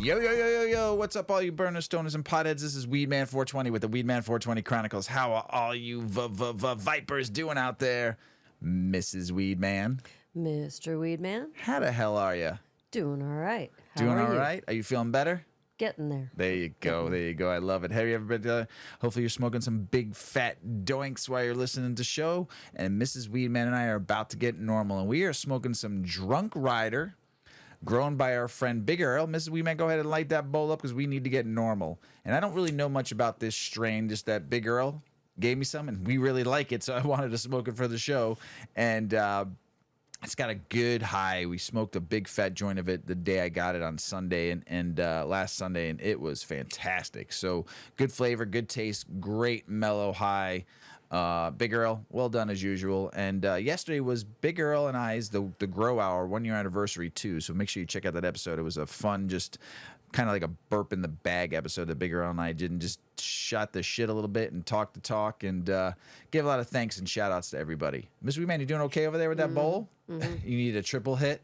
Yo, yo, yo, yo, yo. What's up, all you burners, stoners, and potheads? This is Weedman 420 with the Weedman 420 Chronicles. How are all you vipers doing out there? Mrs. Weedman. Mr. Weedman. How the hell are you? Doing all right. How Doing are all you? right? Are you feeling better? Getting there. There you go. There you go. I love it. Have you ever been hopefully you're smoking some big fat doinks while you're listening to the show. And Mrs. Weedman and I are about to get normal. And we are smoking some Drunk Rider, grown by our friend Big Earl. Mrs. Weedman, go ahead and light that bowl up because we need to get normal. And I don't really know much about this strain, just that Big Earl gave me some, and we really like it, so I wanted to smoke it for the show. And it's got a good high. We smoked a big fat joint of it the day I got it on Sunday and last Sunday, and it was fantastic. So good flavor, good taste, great mellow high. Big Earl, well done as usual. And yesterday was Big Earl and I's the Grow Hour 1 year anniversary too. So make sure you check out that episode. It was a fun, just kind of like a burp in the bag episode that Big Earl and I did, and just shot the shit a little bit and talked the talk and gave a lot of thanks and shout outs to everybody. Miss Weedman, you doing okay over there with that bowl? Mm-hmm. You need a triple hit?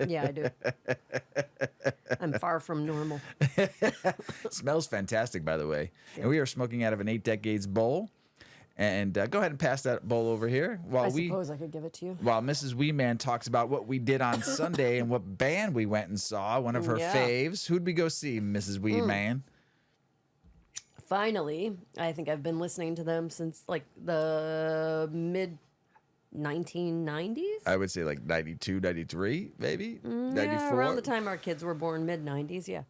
Yeah, I do. I'm far from normal. Smells fantastic, by the way. Yeah. And we are smoking out of an 8 Decades bowl. And go ahead and pass that bowl over here. I suppose I could give it to you. While Mrs. Weedman talks about what we did on Sunday and what band we went and saw, one of her faves. Who'd we go see, Mrs. Weedman? Finally, I think I've been listening to them since like the mid 1990s. I would say like 92, 93, maybe? 94? Yeah, around the time our kids were born, mid 90s, yeah.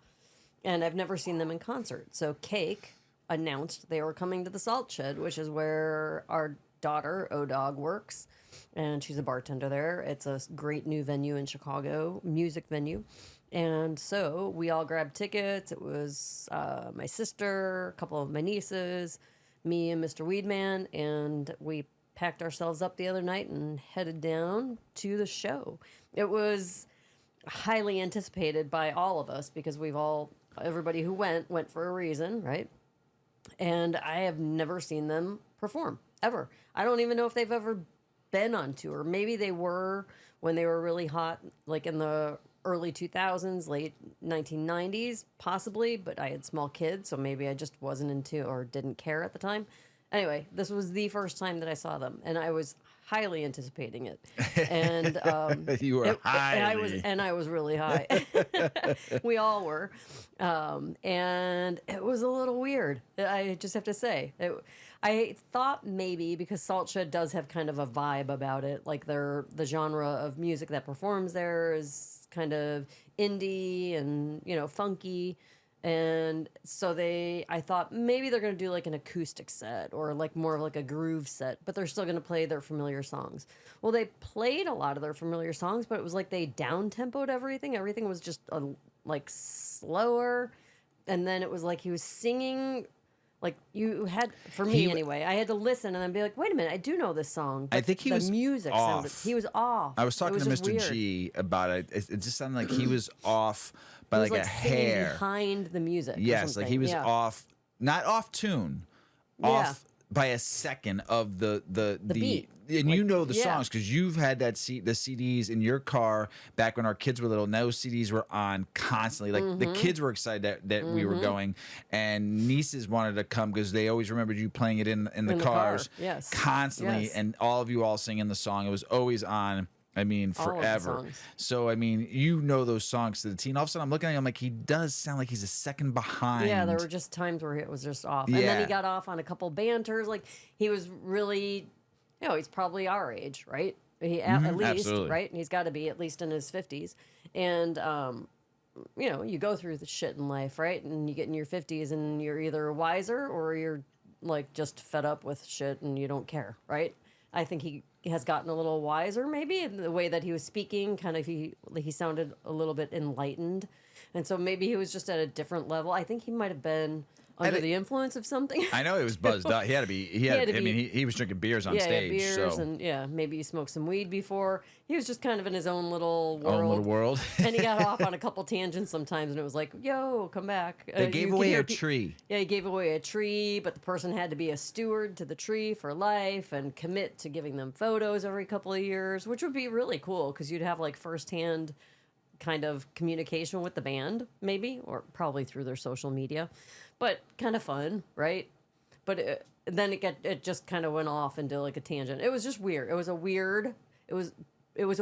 And I've never seen them in concert. So Cake announced they were coming to the Salt Shed, which is where our daughter, O-Dog, works. And she's a bartender there. It's a great new venue in Chicago, music venue. And so we all grabbed tickets. It was my sister, a couple of my nieces, me and Mr. Weedman, and we packed ourselves up the other night and headed down to the show. It was highly anticipated by all of us because everybody who went for a reason, right? And I have never seen them perform, ever. I don't even know if they've ever been on tour. Maybe they were when they were really hot, like in the early 2000s, late 1990s, possibly, but I had small kids, so maybe I just wasn't into or didn't care at the time. Anyway, this was the first time that I saw them, and I was highly anticipating it. And you were highly. And I was really high. We all were. And it was a little weird, I just have to say. I thought maybe because Salt Shed does have kind of a vibe about it, like the genre of music that performs there is kind of indie and, funky. And so I thought maybe they're going to do like an acoustic set or like more of like a groove set, but they're still going to play their familiar songs. Well, they played a lot of their familiar songs, but it was like they down-tempoed everything. Everything was just like slower. And then it was like he was singing, like you had, for me anyway, I had to listen and then be like, wait a minute, I do know this song. I think he was music off. He was off. I was talking to Mr. Weird. G about it. It just sounded like he was off by like a hair behind the music. Yes, like he was off, not off tune, off by a second of the beat. And like, the songs because you've had the CDs in your car back when our kids were little. And those CDs were on constantly. Like the kids were excited that we were going, and nieces wanted to come because they always remembered you playing it in the cars, constantly, and all of you all singing the song. It was always on. I mean, forever. So, I mean, those songs to the teen. All of a sudden, I'm looking at him, I'm like, he does sound like he's a second behind. Yeah, there were just times where it was just off. And then he got off on a couple banters. Like, he was really, he's probably our age, right? At least, absolutely. Right? And he's got to be at least in his 50s. And, you go through the shit in life, right? And you get in your 50s and you're either wiser or you're, like, just fed up with shit and you don't care, right? I think he has gotten a little wiser, maybe, in the way that he was speaking. Kind of, he sounded a little bit enlightened, and so maybe he was just at a different level. I think he might have been under the influence of something. I know he was buzzed up. He had to be. He was drinking beers on stage. Beers, and maybe he smoked some weed before. He was just kind of in his own little world. And he got off on a couple tangents sometimes, and it was like, "Yo, come back." They gave away a tree. Yeah, he gave away a tree, but the person had to be a steward to the tree for life and commit to giving them photos every couple of years, which would be really cool because you'd have like firsthand kind of communication with the band, maybe, or probably through their social media, but kind of fun, right? But then it just kind of went off into like a tangent. It was just weird. It was a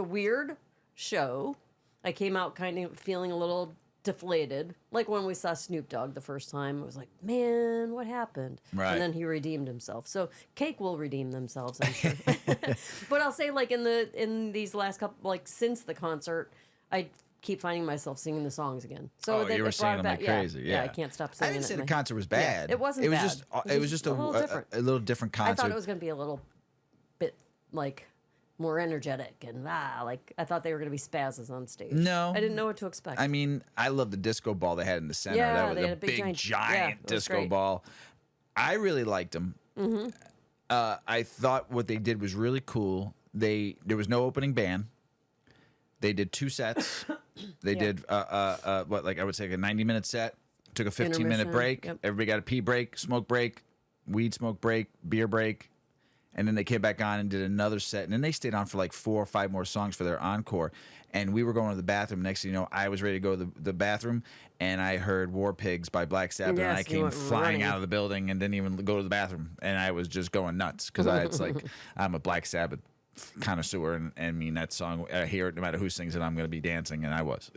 weird show. I came out kind of feeling a little deflated, like when we saw Snoop Dogg the first time. It was like, man, what happened? Right. And then he redeemed himself. So Cake will redeem themselves, I'm sure. But I'll say, like in these last couple, like since the concert, I keep finding myself singing the songs again. So you were singing them like crazy. Yeah, I can't stop I singing. didn't say the my- concert was bad. Yeah, it wasn't. It was bad. just. It was just a little different concert. I thought it was going to be a little bit like more energetic and like I thought they were going to be spazzes on stage. No. I didn't know what to expect. I mean, I love the disco ball they had in the center. Yeah, That was they a had a big giant it was disco great. ball. I really liked them. Mm-hmm. I thought what they did was really cool. There was no opening band. They did 2 sets. They did I would say like a 90-minute set. Took a 15-minute Intermission, break. yep. Everybody got a pee break, smoke break, weed smoke break, beer break. And then they came back on and did another set. And then they stayed on for like 4 or 5 more songs for their encore. And we were going to the bathroom. Next thing you know, I was ready to go to the bathroom. And I heard War Pigs by Black Sabbath. Yes, and I you came went flying running. out of the building and didn't even go to the bathroom. And I was just going nuts. Because it's like, I'm a Black Sabbath connoisseur. And I mean, that song, I hear it no matter who sings it, I'm going to be dancing. And I was.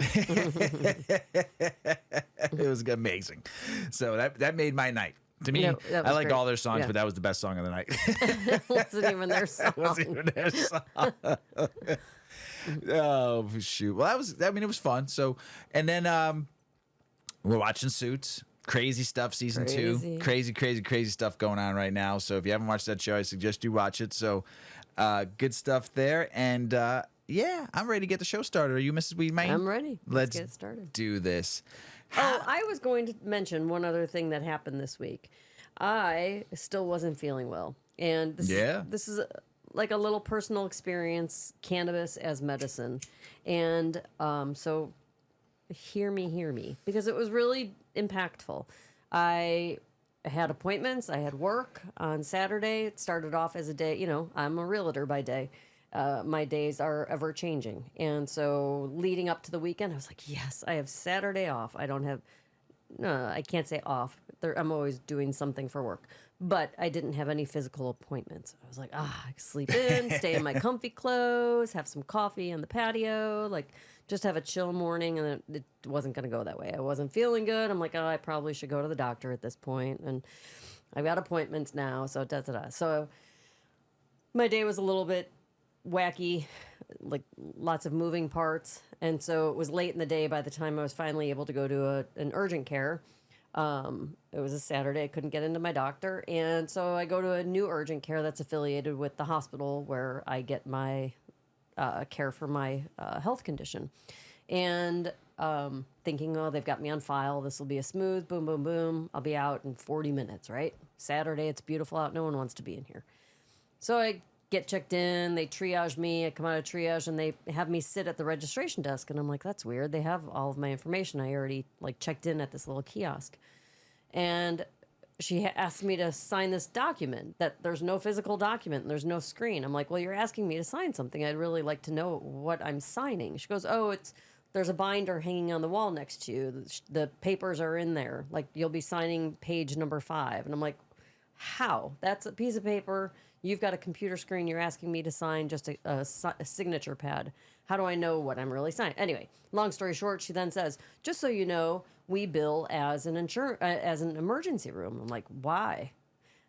It was amazing. So that made my night. To me, Yeah, that I was like great. all their songs, Yeah. but that was the best song of the night. It wasn't even their song. Wasn't even their song. Oh shoot! Well, it was fun. So, and then we're watching Suits. Crazy stuff, season 2. Crazy stuff going on right now. So if you haven't watched that show, I suggest you watch it. So, good stuff there. And yeah, I'm ready to get the show started. Are you, Mrs. Weedman? I'm ready. Let's get started. do this. Oh, I was going to mention one other thing that happened this week. I still wasn't feeling well. And this is like a little personal experience, cannabis as medicine. And so hear me, because it was really impactful. I had appointments. I had work on Saturday. It started off as a day, I'm a realtor by day. My days are ever changing. And so leading up to the weekend, I was like, yes, I have Saturday off. I can't say off. I'm always doing something for work. But I didn't have any physical appointments. I was like, I can sleep in, stay in my comfy clothes, have some coffee on the patio, like just have a chill morning. And it wasn't going to go that way. I wasn't feeling good. I'm like, I probably should go to the doctor at this point. And I've got appointments now. So So my day was a little bit wacky, like lots of moving parts. And so it was late in the day by the time I was finally able to go to an urgent care. It was a Saturday. I couldn't get into my doctor. And so I go to a new urgent care that's affiliated with the hospital where I get my care for my health condition. And thinking, they've got me on file. This will be a smooth boom, boom, boom. I'll be out in 40 minutes, right? Saturday, it's beautiful out. No one wants to be in here. So I get checked in, they triage me, I come out of triage, and they have me sit at the registration desk, and I'm like, that's weird. They have all of my information. I already checked in at this little kiosk. And she asked me to sign this document, that there's no physical document and there's no screen. I'm like, well, you're asking me to sign something. I'd really like to know what I'm signing. She goes, there's a binder hanging on the wall next to you. The papers are in there. Like, you'll be signing page number 5. And I'm like, how? That's a piece of paper. You've got a computer screen. You're asking me to sign just a signature pad. How do I know what I'm really signing? Anyway, long story short, she then says, just so you know, we bill as an emergency room. I'm like, why?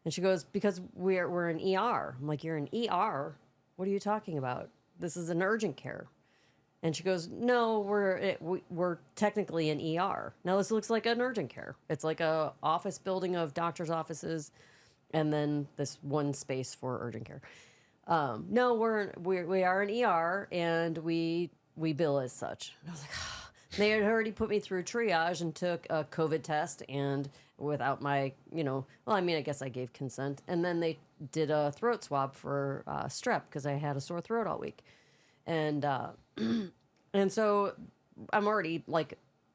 And she goes, because we're an ER. I'm like, you're an ER? What are you talking about? This is an urgent care. And she goes, no, we're technically an ER. Now this looks like an urgent care. It's like a office building of doctor's offices, and then this one space for urgent care. No, we are an ER, and we bill as such. And I was like, they had already put me through triage and took a COVID test, and without my, I guess I gave consent. And then they did a throat swab for strep, because I had a sore throat all week. And and so I'm already,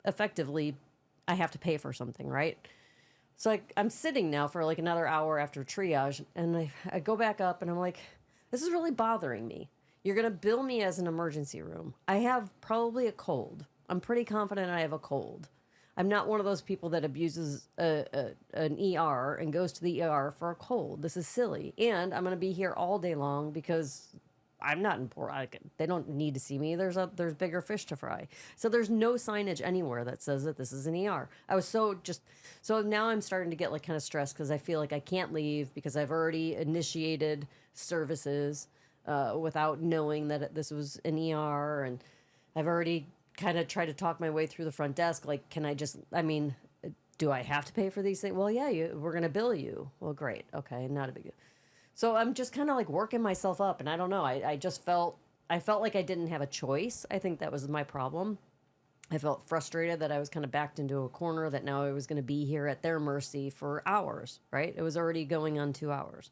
effectively, I have to pay for something, right? So I'm sitting now for another hour after triage, and I go back up, and I'm like, this is really bothering me. You're going to bill me as an emergency room. I have probably a cold. I'm pretty confident I have a cold. I'm not one of those people that abuses an ER and goes to the ER for a cold. This is silly. And I'm going to be here all day long because I'm not important. They don't need to see me. There's bigger fish to fry. So there's no signage anywhere that says that this is an ER. I was so now I'm starting to get like kind of stressed because I feel like I can't leave because I've already initiated services without knowing that this was an ER, and I've already kind of tried to talk my way through the front desk. Like, do I have to pay for these things? Well, yeah, we're going to bill you. Well, great. Okay. Not a big deal. So I'm just kind of like working myself up, and I don't know. I felt like I didn't have a choice. I think that was my problem. I felt frustrated that I was kind of backed into a corner, that now I was going to be here at their mercy for hours, right? It was already going on 2 hours.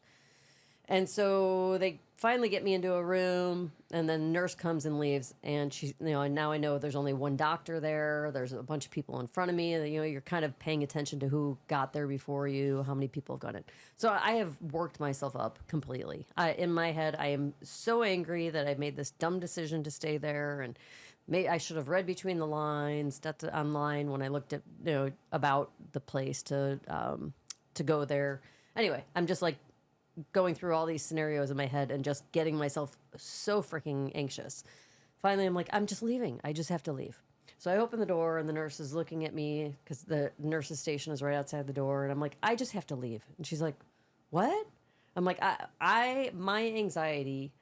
And so they finally get me into a room, and then the nurse comes and leaves. And she, and now I know there's only one doctor there. There's a bunch of people in front of me. You're kind of paying attention to who got there before you, how many people have got it. So I have worked myself up completely. In my head, I am so angry that I made this dumb decision to stay there, and I should have read between the lines online when I looked at about the place to go there. Anyway, I'm just like going through all these scenarios in my head and just getting myself so freaking anxious. Finally, I'm like, I'm just leaving. I just have to leave. So I open the door, and the nurse is looking at me because the nurse's station is right outside the door. And I'm like, I just have to leave. And she's like, what? I'm like, my anxiety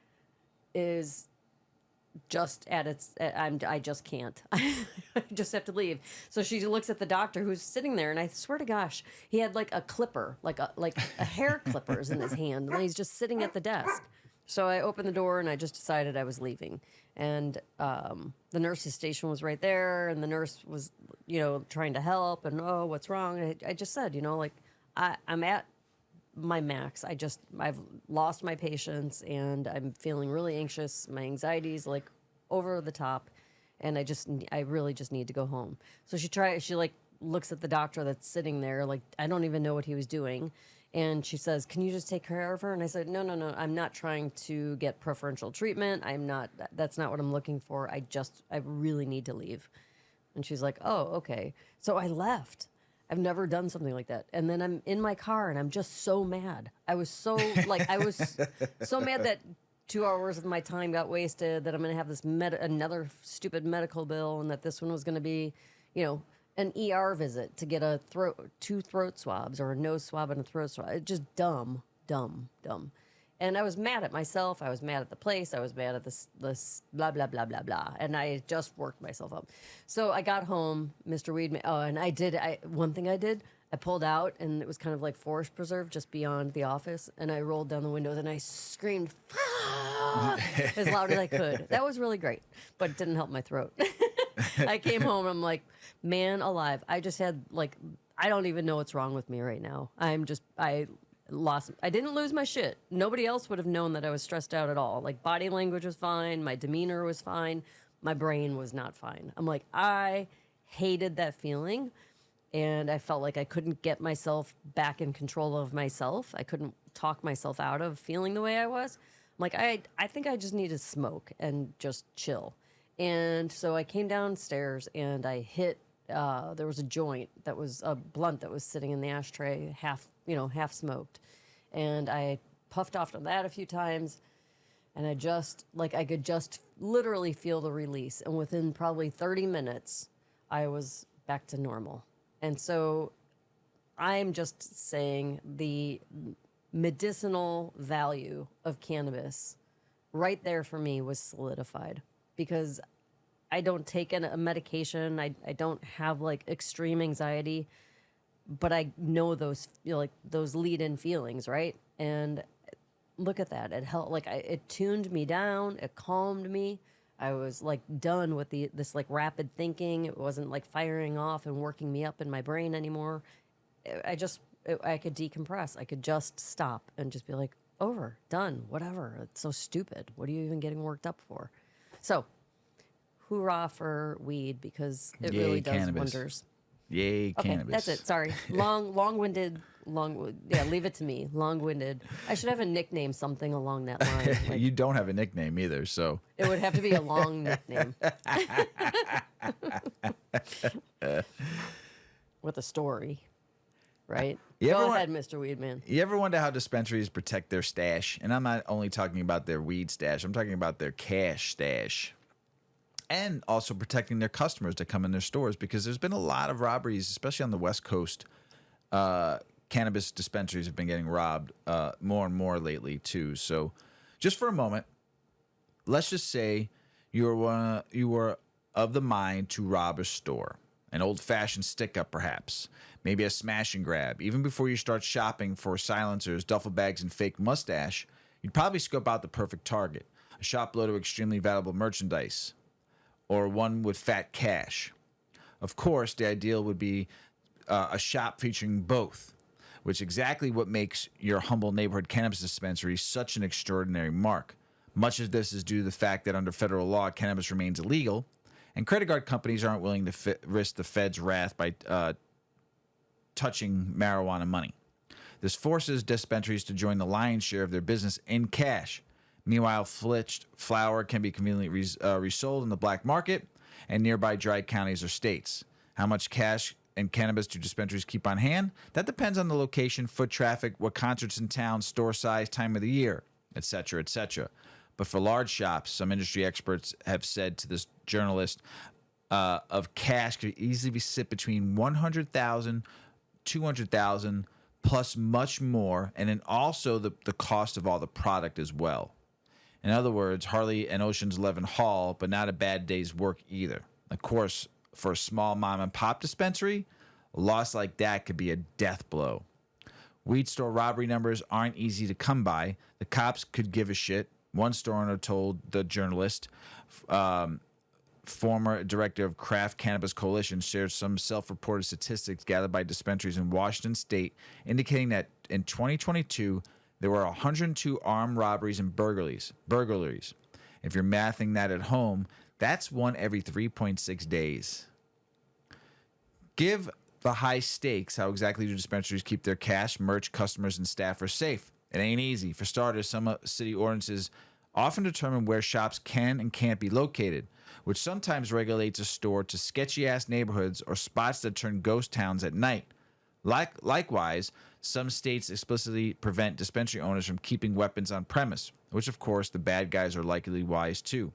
is just I just can't. I just have to leave. So she looks at the doctor who's sitting there, and I swear to gosh, he had like a clipper, like a hair clippers in his hand, and he's just sitting at the desk. So I opened the door, and I just decided I was leaving. And the nurse's station was right there, and the nurse was, trying to help, and what's wrong? And I just said, I'm at my max. I've lost my patience, and I'm feeling really anxious. My anxiety is like over the top, and I really just need to go home. So she like looks at the doctor that's sitting there, like, I don't even know what he was doing. And she says, can you just take care of her? And I said, no, I'm not trying to get preferential treatment. That's not what I'm looking for. I really need to leave. And she's like, oh, okay. So I left. I've never done something like that. And then I'm in my car, and I'm just so mad. I was so so mad that 2 hours of my time got wasted, that I'm going to have this another stupid medical bill, and that this one was going to be, an ER visit to get two throat swabs, or a nose swab and a throat swab. It's just dumb. And I was mad at myself. I was mad at the place. I was mad at this blah, blah, blah, blah, blah. And I just worked myself up. So I got home, Mr. Weedman. Oh, and one thing I did, I pulled out, and it was kind of like forest preserve just beyond the office. And I rolled down the windows, and I screamed, fuck, as loud as I could. That was really great, but it didn't help my throat. I came home, and I'm like, man alive. I just had I don't even know what's wrong with me right now. I didn't lose my shit. Nobody else would have known that I was stressed out at all. Like, body language was fine. My demeanor was fine. My brain was not fine. I'm like, I hated that feeling. And I felt like I couldn't get myself back in control of myself. I couldn't talk myself out of feeling the way I was. I'm like, I think I just need to smoke and just chill. And so I came downstairs, and I hit, there was a joint that was a blunt that was sitting in the ashtray, half smoked. And I puffed off on that a few times, and I could just literally feel the release. And within probably 30 minutes, I was back to normal. And so I'm just saying the medicinal value of cannabis right there for me was solidified, because I don't take a medication. I don't have extreme anxiety, but I know those those lead-in feelings, right? And look at that. It helped. It tuned me down. It calmed me. I was done with this rapid thinking. It wasn't firing off and working me up in my brain anymore. I could decompress. I could just stop and just be over, done, whatever. It's so stupid. What are you even getting worked up for? So, hoorah for weed, because it really does cannabis. wonders. Yay, Okay, cannabis. that's it. Sorry. Long-winded. Yeah, leave it to me. Long-winded. I should have a nickname, something along that line. Like, You don't have a nickname either, so. it would have to be a long nickname. With a story, right? Go ahead, Mr. Weedman. You ever wonder how dispensaries protect their stash? And I'm not only talking about their weed stash, I'm talking about their cash stash. And also protecting their customers that come in their stores, because there's been a lot of robberies, especially on the West Coast. Cannabis dispensaries have been getting robbed more and more lately too. So, just for a moment, let's just say you were of the mind to rob a store, an old-fashioned stick-up, perhaps, maybe a smash and grab. Even before you start shopping for silencers, duffel bags, and fake mustache, you'd probably scope out the perfect target: a shop load of extremely valuable merchandise, or one with fat cash. Of course, the ideal would be a shop featuring both, which is exactly what makes your humble neighborhood cannabis dispensary such an extraordinary mark. Much of this is due to the fact that under federal law, cannabis remains illegal, and credit card companies aren't willing to risk the Fed's wrath by touching marijuana money. This forces dispensaries to join the lion's share of their business in cash. Meanwhile, flitched flower can be conveniently resold in the black market and nearby dry counties or states. How much cash and cannabis do dispensaries keep on hand? That depends on the location, foot traffic, what concerts in town, store size, time of the year, etc., etc. But for large shops, some industry experts have said to this journalist, of cash could easily be sit between 100,000, 200,000, plus much more, and then also the cost of all the product as well. In other words, hardly an Ocean's 11 haul, but not a bad day's work either. Of course, for a small mom and pop dispensary, a loss like that could be a death blow. Weed store robbery numbers aren't easy to come by. The cops could give a shit. One store owner told the journalist, former director of Craft Cannabis Coalition, shared some self-reported statistics gathered by dispensaries in Washington state, indicating that in 2022, there were 102 armed robberies and burglaries. If you're mathing that at home, that's one every 3.6 days. Give the high stakes. How exactly do dispensaries keep their cash, merch, customers, and staffers safe? It ain't easy. For starters, some city ordinances often determine where shops can and can't be located, which sometimes regulates a store to sketchy-ass neighborhoods or spots that turn ghost towns at night. Likewise, some states explicitly prevent dispensary owners from keeping weapons on premise, which of course the bad guys are likely wise too.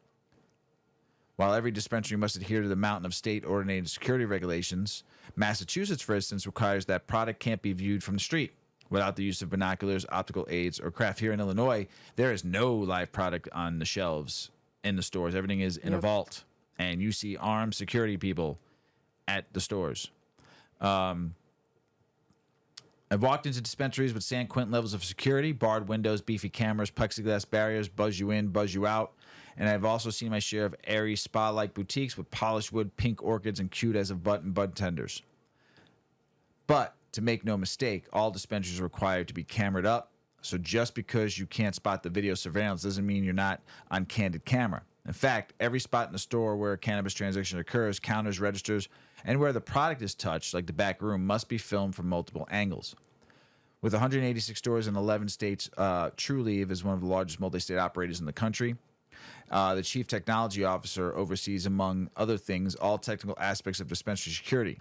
While every dispensary must adhere to the mountain of state-ordinated security regulations, Massachusetts, for instance, requires that product can't be viewed from the street without the use of binoculars, optical aids, or craft. Here in Illinois, there is no live product on the shelves in the stores. Everything is in a vault, and you see armed security people at the stores. I've walked into dispensaries with San Quentin levels of security, barred windows, beefy cameras, plexiglass barriers, buzz you in, buzz you out. And I've also seen my share of airy spa-like boutiques with polished wood, pink orchids, and cute as of bud tenders. But to make no mistake, all dispensaries are required to be camered up. So just because you can't spot the video surveillance doesn't mean you're not on candid camera. In fact, every spot in the store where a cannabis transaction occurs, counters, registers, and where the product is touched, like the back room, must be filmed from multiple angles. With 186 stores in 11 states, Trulieve is one of the largest multi-state operators in the country. The chief technology officer oversees, among other things, all technical aspects of dispensary security.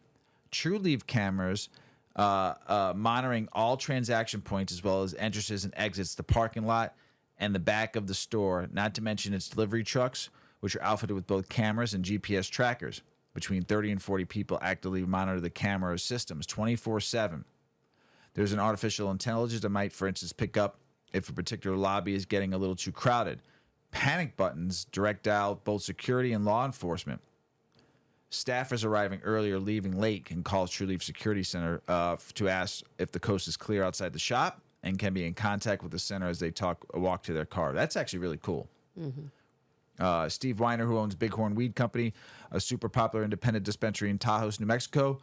Trulieve cameras monitoring all transaction points as well as entrances and exits, the parking lot, and the back of the store, not to mention its delivery trucks, which are outfitted with both cameras and GPS trackers. Between 30 and 40 people actively monitor the camera systems 24/7. There's an artificial intelligence that might, for instance, pick up if a particular lobby is getting a little too crowded. Panic buttons direct out both security and law enforcement. Staffers arriving early or leaving late can call Trulieve Security Center to ask if the coast is clear outside the shop and can be in contact with the center as they walk to their car. That's actually really cool. Mm-hmm. Steve Weiner, who owns Bighorn Weed Company, a super popular independent dispensary in Tahoe, New Mexico,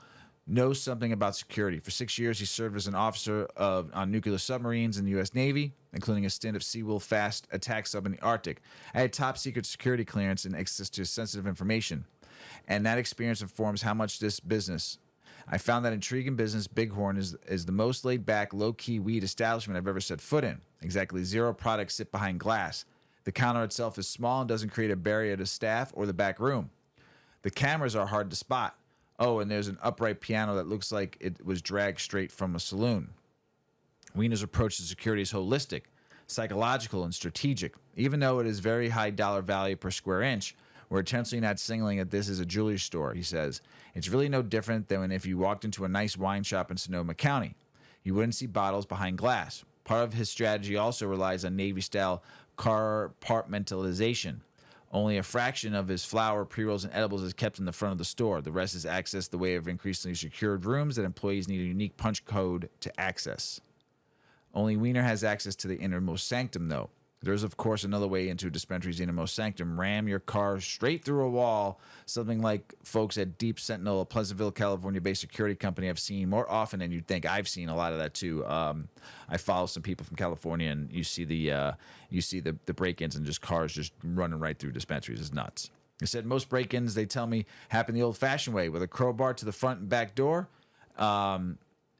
knows something about security. For 6 years, he served as an officer on nuclear submarines in the U.S. Navy, including a stint of Seawolf fast attack sub in the Arctic. I had top secret security clearance and access to sensitive information. And that experience informs how much this business I found that intriguing business. Bighorn is the most laid-back, low-key weed establishment I've ever set foot in. Exactly 0 products sit behind glass. The counter itself is small and doesn't create a barrier to staff or the back room. The cameras are hard to spot. Oh, and there's an upright piano that looks like it was dragged straight from a saloon. Wiener's approach to security is holistic, psychological, and strategic. Even though it is very high dollar value per square inch, we're intentionally not signaling that this is a jewelry store, he says. It's really no different than if you walked into a nice wine shop in Sonoma County. You wouldn't see bottles behind glass. Part of his strategy also relies on Navy-style compartmentalization. Only a fraction of his flour, pre-rolls, and edibles is kept in the front of the store. The rest is accessed the way of increasingly secured rooms that employees need a unique punch code to access. Only Wiener has access to the innermost sanctum, though. There's, of course, another way into a dispensary's innermost sanctum. Ram your car straight through a wall, something like folks at Deep Sentinel, a Pleasantville, California-based security company, have seen more often than you'd think. I've seen a lot of that, too. I follow some people from California, and you see the break-ins and just cars just running right through dispensaries. It's nuts. They said most break-ins, they tell me, happen the old-fashioned way, with a crowbar to the front and back door.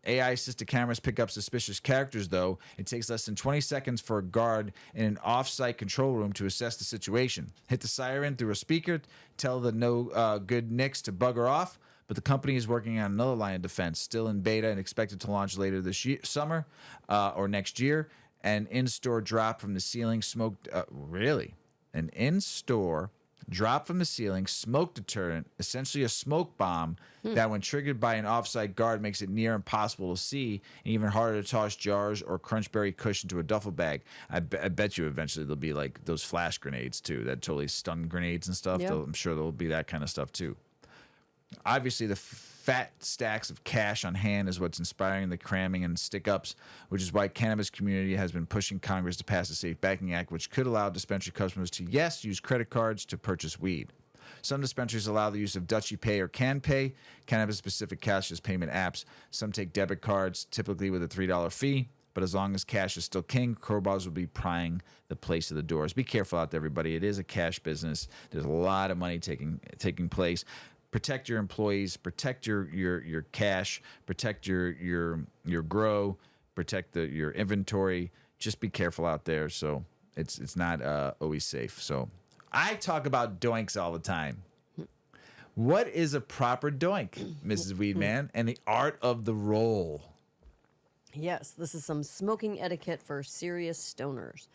AI-assisted cameras pick up suspicious characters, though. It takes less than 20 seconds for a guard in an off-site control room to assess the situation. Hit the siren through a speaker, tell the no good nicks to bugger off, but the company is working on another line of defense, still in beta and expected to launch later this summer or next year. An in-store drop from the ceiling smoked... really? An in-store drop from the ceiling smoke deterrent, essentially a smoke bomb that when triggered by an off-site guard makes it near impossible to see and even harder to toss jars or crunchberry kush into a duffel bag. I bet you eventually there'll be like those flash grenades too, that totally stun grenades and stuff. Yep. I'm sure there'll be that kind of stuff too. Obviously, the fat stacks of cash on hand is what's inspiring the cramming and stick-ups, which is why cannabis community has been pushing Congress to pass the Safe Banking Act, which could allow dispensary customers to, yes, use credit cards to purchase weed. Some dispensaries allow the use of Dutchy Pay or Can Pay, cannabis-specific cashless payment apps. Some take debit cards, typically with a $3 fee. But as long as cash is still king, crowbars will be prying the place of the doors. Be careful out there, everybody. It is a cash business. There's a lot of money taking place. Protect your employees, protect your cash, protect your grow, protect your inventory. Just be careful out there. So it's not always safe. So I talk about doinks all the time. What is a proper doink, Mrs. Weedman, and the art of the roll? Yes, this is some smoking etiquette for serious stoners.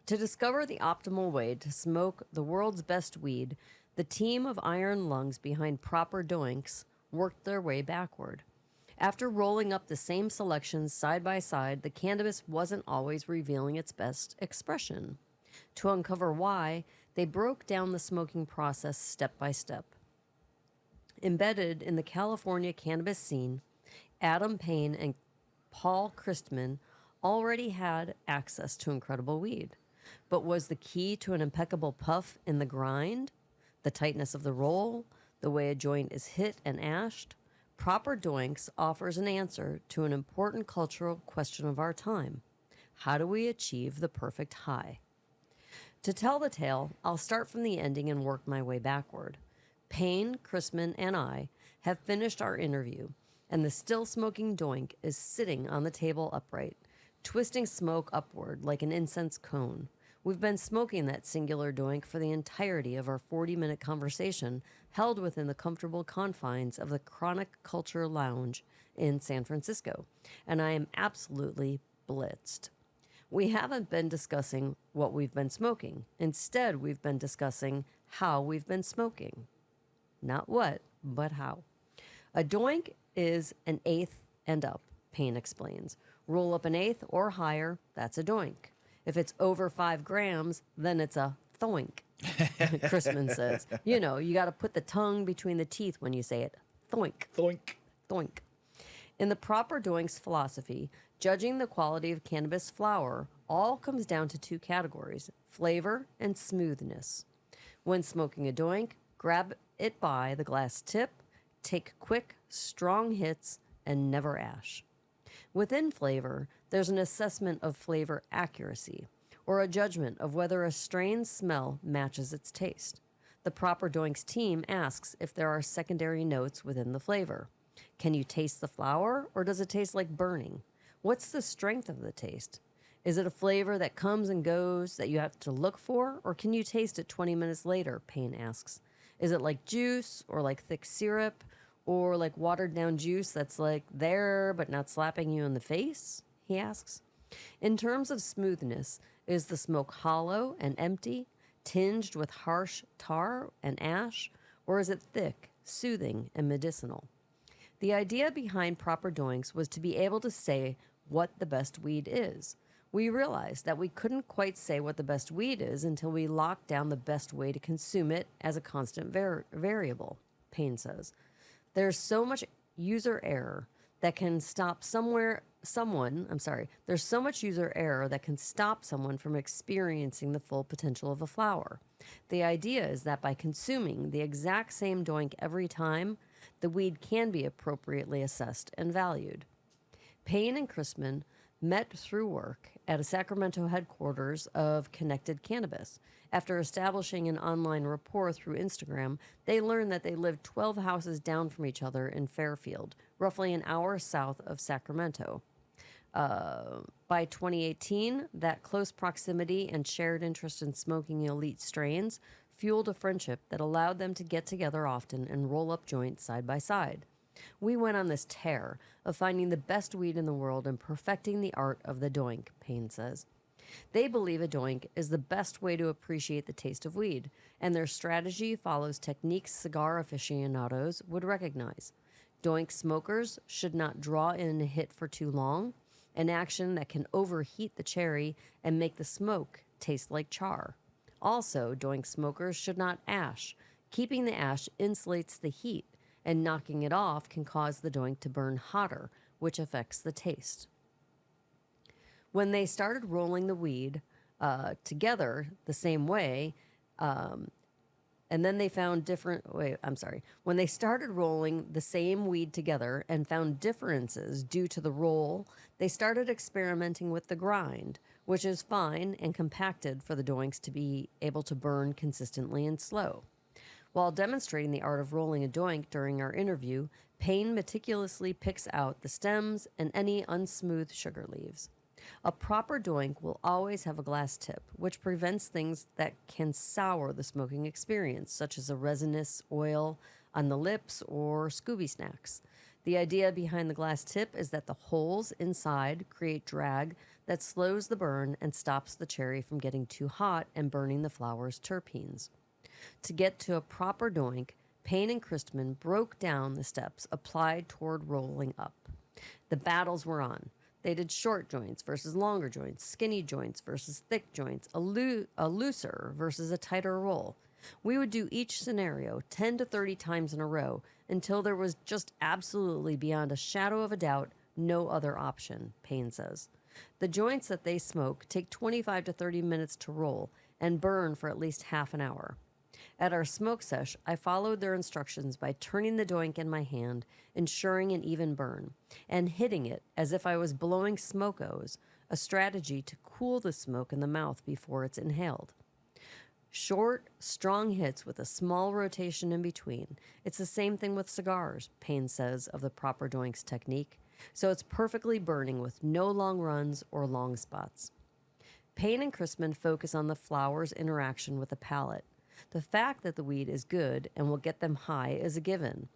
To discover the optimal way to smoke the world's best weed, the team of iron lungs behind Proper Doinks worked their way backward. After rolling up the same selections side by side, the cannabis wasn't always revealing its best expression. To uncover why, they broke down the smoking process step by step. Embedded in the California cannabis scene, Adam Payne and Paul Christman already had access to incredible weed. But was the key to an impeccable puff in the grind? The tightness of the roll, the way a joint is hit and ashed? Proper Doinks offers an answer to an important cultural question of our time. How do we achieve the perfect high? To tell the tale, I'll start from the ending and work my way backward. Payne, Chrisman, and I have finished our interview, and the still smoking doink is sitting on the table upright, twisting smoke upward like an incense cone. We've been smoking that singular doink for the entirety of our 40-minute conversation, held within the comfortable confines of the Chronic Culture Lounge in San Francisco, and I am absolutely blitzed. We haven't been discussing what we've been smoking. Instead, we've been discussing how we've been smoking. Not what, but how. A doink is an eighth and up, Payne explains. Roll up an eighth or higher, that's a doink. If it's over 5 grams, then it's a thoink, Chrisman says. You know, you got to put the tongue between the teeth when you say it. Thoink. Thoink. Thoink. In the Proper Doink's philosophy, judging the quality of cannabis flower all comes down to 2 categories, flavor and smoothness. When smoking a doink, grab it by the glass tip, take quick, strong hits, and never ash. Within flavor, there's an assessment of flavor accuracy, or a judgment of whether a strain's smell matches its taste. The Proper Doinks team asks if there are secondary notes within the flavor. Can you taste the flower, or does it taste like burning? What's the strength of the taste? Is it a flavor that comes and goes that you have to look for, or can you taste it 20 minutes later? Payne asks. Is it like juice, or like thick syrup, or like watered down juice that's like there but not slapping you in the face? He asks. In terms of smoothness, is the smoke hollow and empty, tinged with harsh tar and ash, or is it thick, soothing, and medicinal? The idea behind Proper Doinks was to be able to say what the best weed is. We realized that we couldn't quite say what the best weed is until we locked down the best way to consume it as a constant variable, Payne says. There's so much user error that can stop there's so much user error that can stop someone from experiencing the full potential of a flower. The idea is that by consuming the exact same doink every time, the weed can be appropriately assessed and valued. Payne and Chrisman met through work at a Sacramento headquarters of Connected Cannabis. After establishing an online rapport through Instagram, they learned that they lived 12 houses down from each other in Fairfield, roughly an hour south of Sacramento. By 2018, that close proximity and shared interest in smoking elite strains fueled a friendship that allowed them to get together often and roll up joints side by side. We went on this tear of finding the best weed in the world and perfecting the art of the doink, Payne says. They believe a doink is the best way to appreciate the taste of weed, and their strategy follows techniques cigar aficionados would recognize. Doink smokers should not draw in a hit for too long, an action that can overheat the cherry and make the smoke taste like char. Also, doink smokers should not ash. Keeping the ash insulates the heat, and knocking it off can cause the doink to burn hotter, which affects the taste. When they started rolling the weed together the same way, and then they found When they started rolling the same weed together and found differences due to the roll, they started experimenting with the grind, which is fine and compacted for the doinks to be able to burn consistently and slow. While demonstrating the art of rolling a doink during our interview, Payne meticulously picks out the stems and any unsmooth sugar leaves. A proper doink will always have a glass tip, which prevents things that can sour the smoking experience, such as a resinous oil on the lips or Scooby snacks. The idea behind the glass tip is that the holes inside create drag that slows the burn and stops the cherry from getting too hot and burning the flower's terpenes. To get to a proper doink, Payne and Christman broke down the steps applied toward rolling up. The battles were on. They did short joints versus longer joints, skinny joints versus thick joints, a looser versus a tighter roll. We would do each scenario 10 to 30 times in a row until there was just absolutely beyond a shadow of a doubt no other option, Payne says. The joints that they smoke take 25 to 30 minutes to roll and burn for at least half an hour. At our smoke sesh, I followed their instructions by turning the doink in my hand, ensuring an even burn, and hitting it as if I was blowing smokos, a strategy to cool the smoke in the mouth before it's inhaled. Short, strong hits with a small rotation in between. It's the same thing with cigars, Payne says of the Proper Doinks technique, so it's perfectly burning with no long runs or long spots. Payne and Chrisman focus on the flower's interaction with the palate. The fact that the weed is good and will get them high is a given.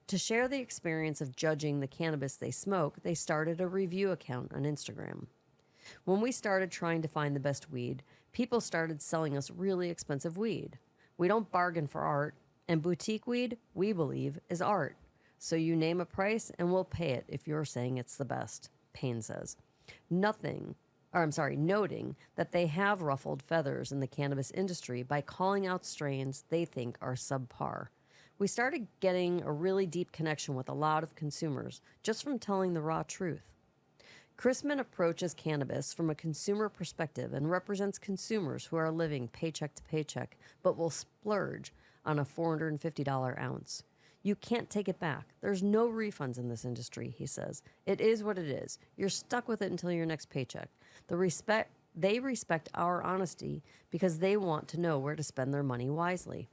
To share the experience of judging the cannabis they smoke, they started a review account on Instagram. When we started trying to find the best weed, people started selling us really expensive weed. We don't bargain for art, and boutique weed, we believe, is art. So you name a price and we'll pay it if you're saying it's the best, Payne says. Noting that they have ruffled feathers in the cannabis industry by calling out strains they think are subpar. We started getting a really deep connection with a lot of consumers just from telling the raw truth. Chrisman approaches cannabis from a consumer perspective and represents consumers who are living paycheck to paycheck but will splurge on a $450 ounce. You can't take it back. There's no refunds in this industry, he says. It is what it is. You're stuck with it until your next paycheck. They respect our honesty because they want to know where to spend their money wisely.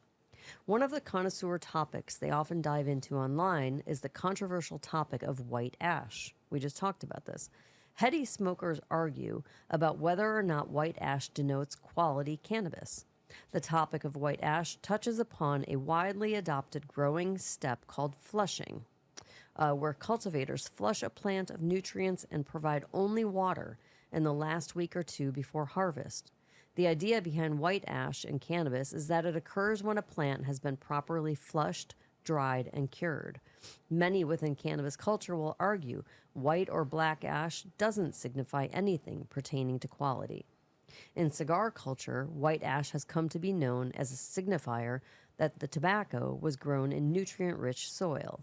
One of the connoisseur topics they often dive into online is the controversial topic of white ash. We just talked about this. Heady smokers argue about whether or not white ash denotes quality cannabis. The topic of white ash touches upon a widely adopted growing step called flushing, where cultivators flush a plant of nutrients and provide only water in the last week or two before harvest. The idea behind white ash in cannabis is that it occurs when a plant has been properly flushed, dried, and cured. Many within cannabis culture will argue white or black ash doesn't signify anything pertaining to quality. In cigar culture, white ash has come to be known as a signifier that the tobacco was grown in nutrient-rich soil.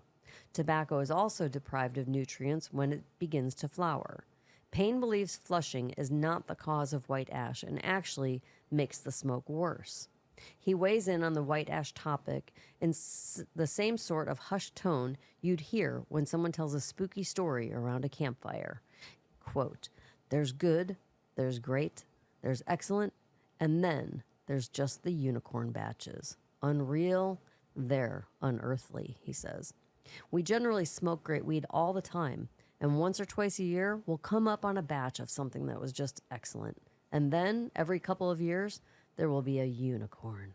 Tobacco is also deprived of nutrients when it begins to flower. Payne believes flushing is not the cause of white ash and actually makes the smoke worse. He weighs in on the white ash topic in the same sort of hushed tone you'd hear when someone tells a spooky story around a campfire. Quote, "There's good, there's great, there's excellent, and then there's just the unicorn batches. Unreal, they're unearthly," he says. "We generally smoke great weed all the time, and once or twice a year, we'll come up on a batch of something that was just excellent. And then, every couple of years, there will be a unicorn.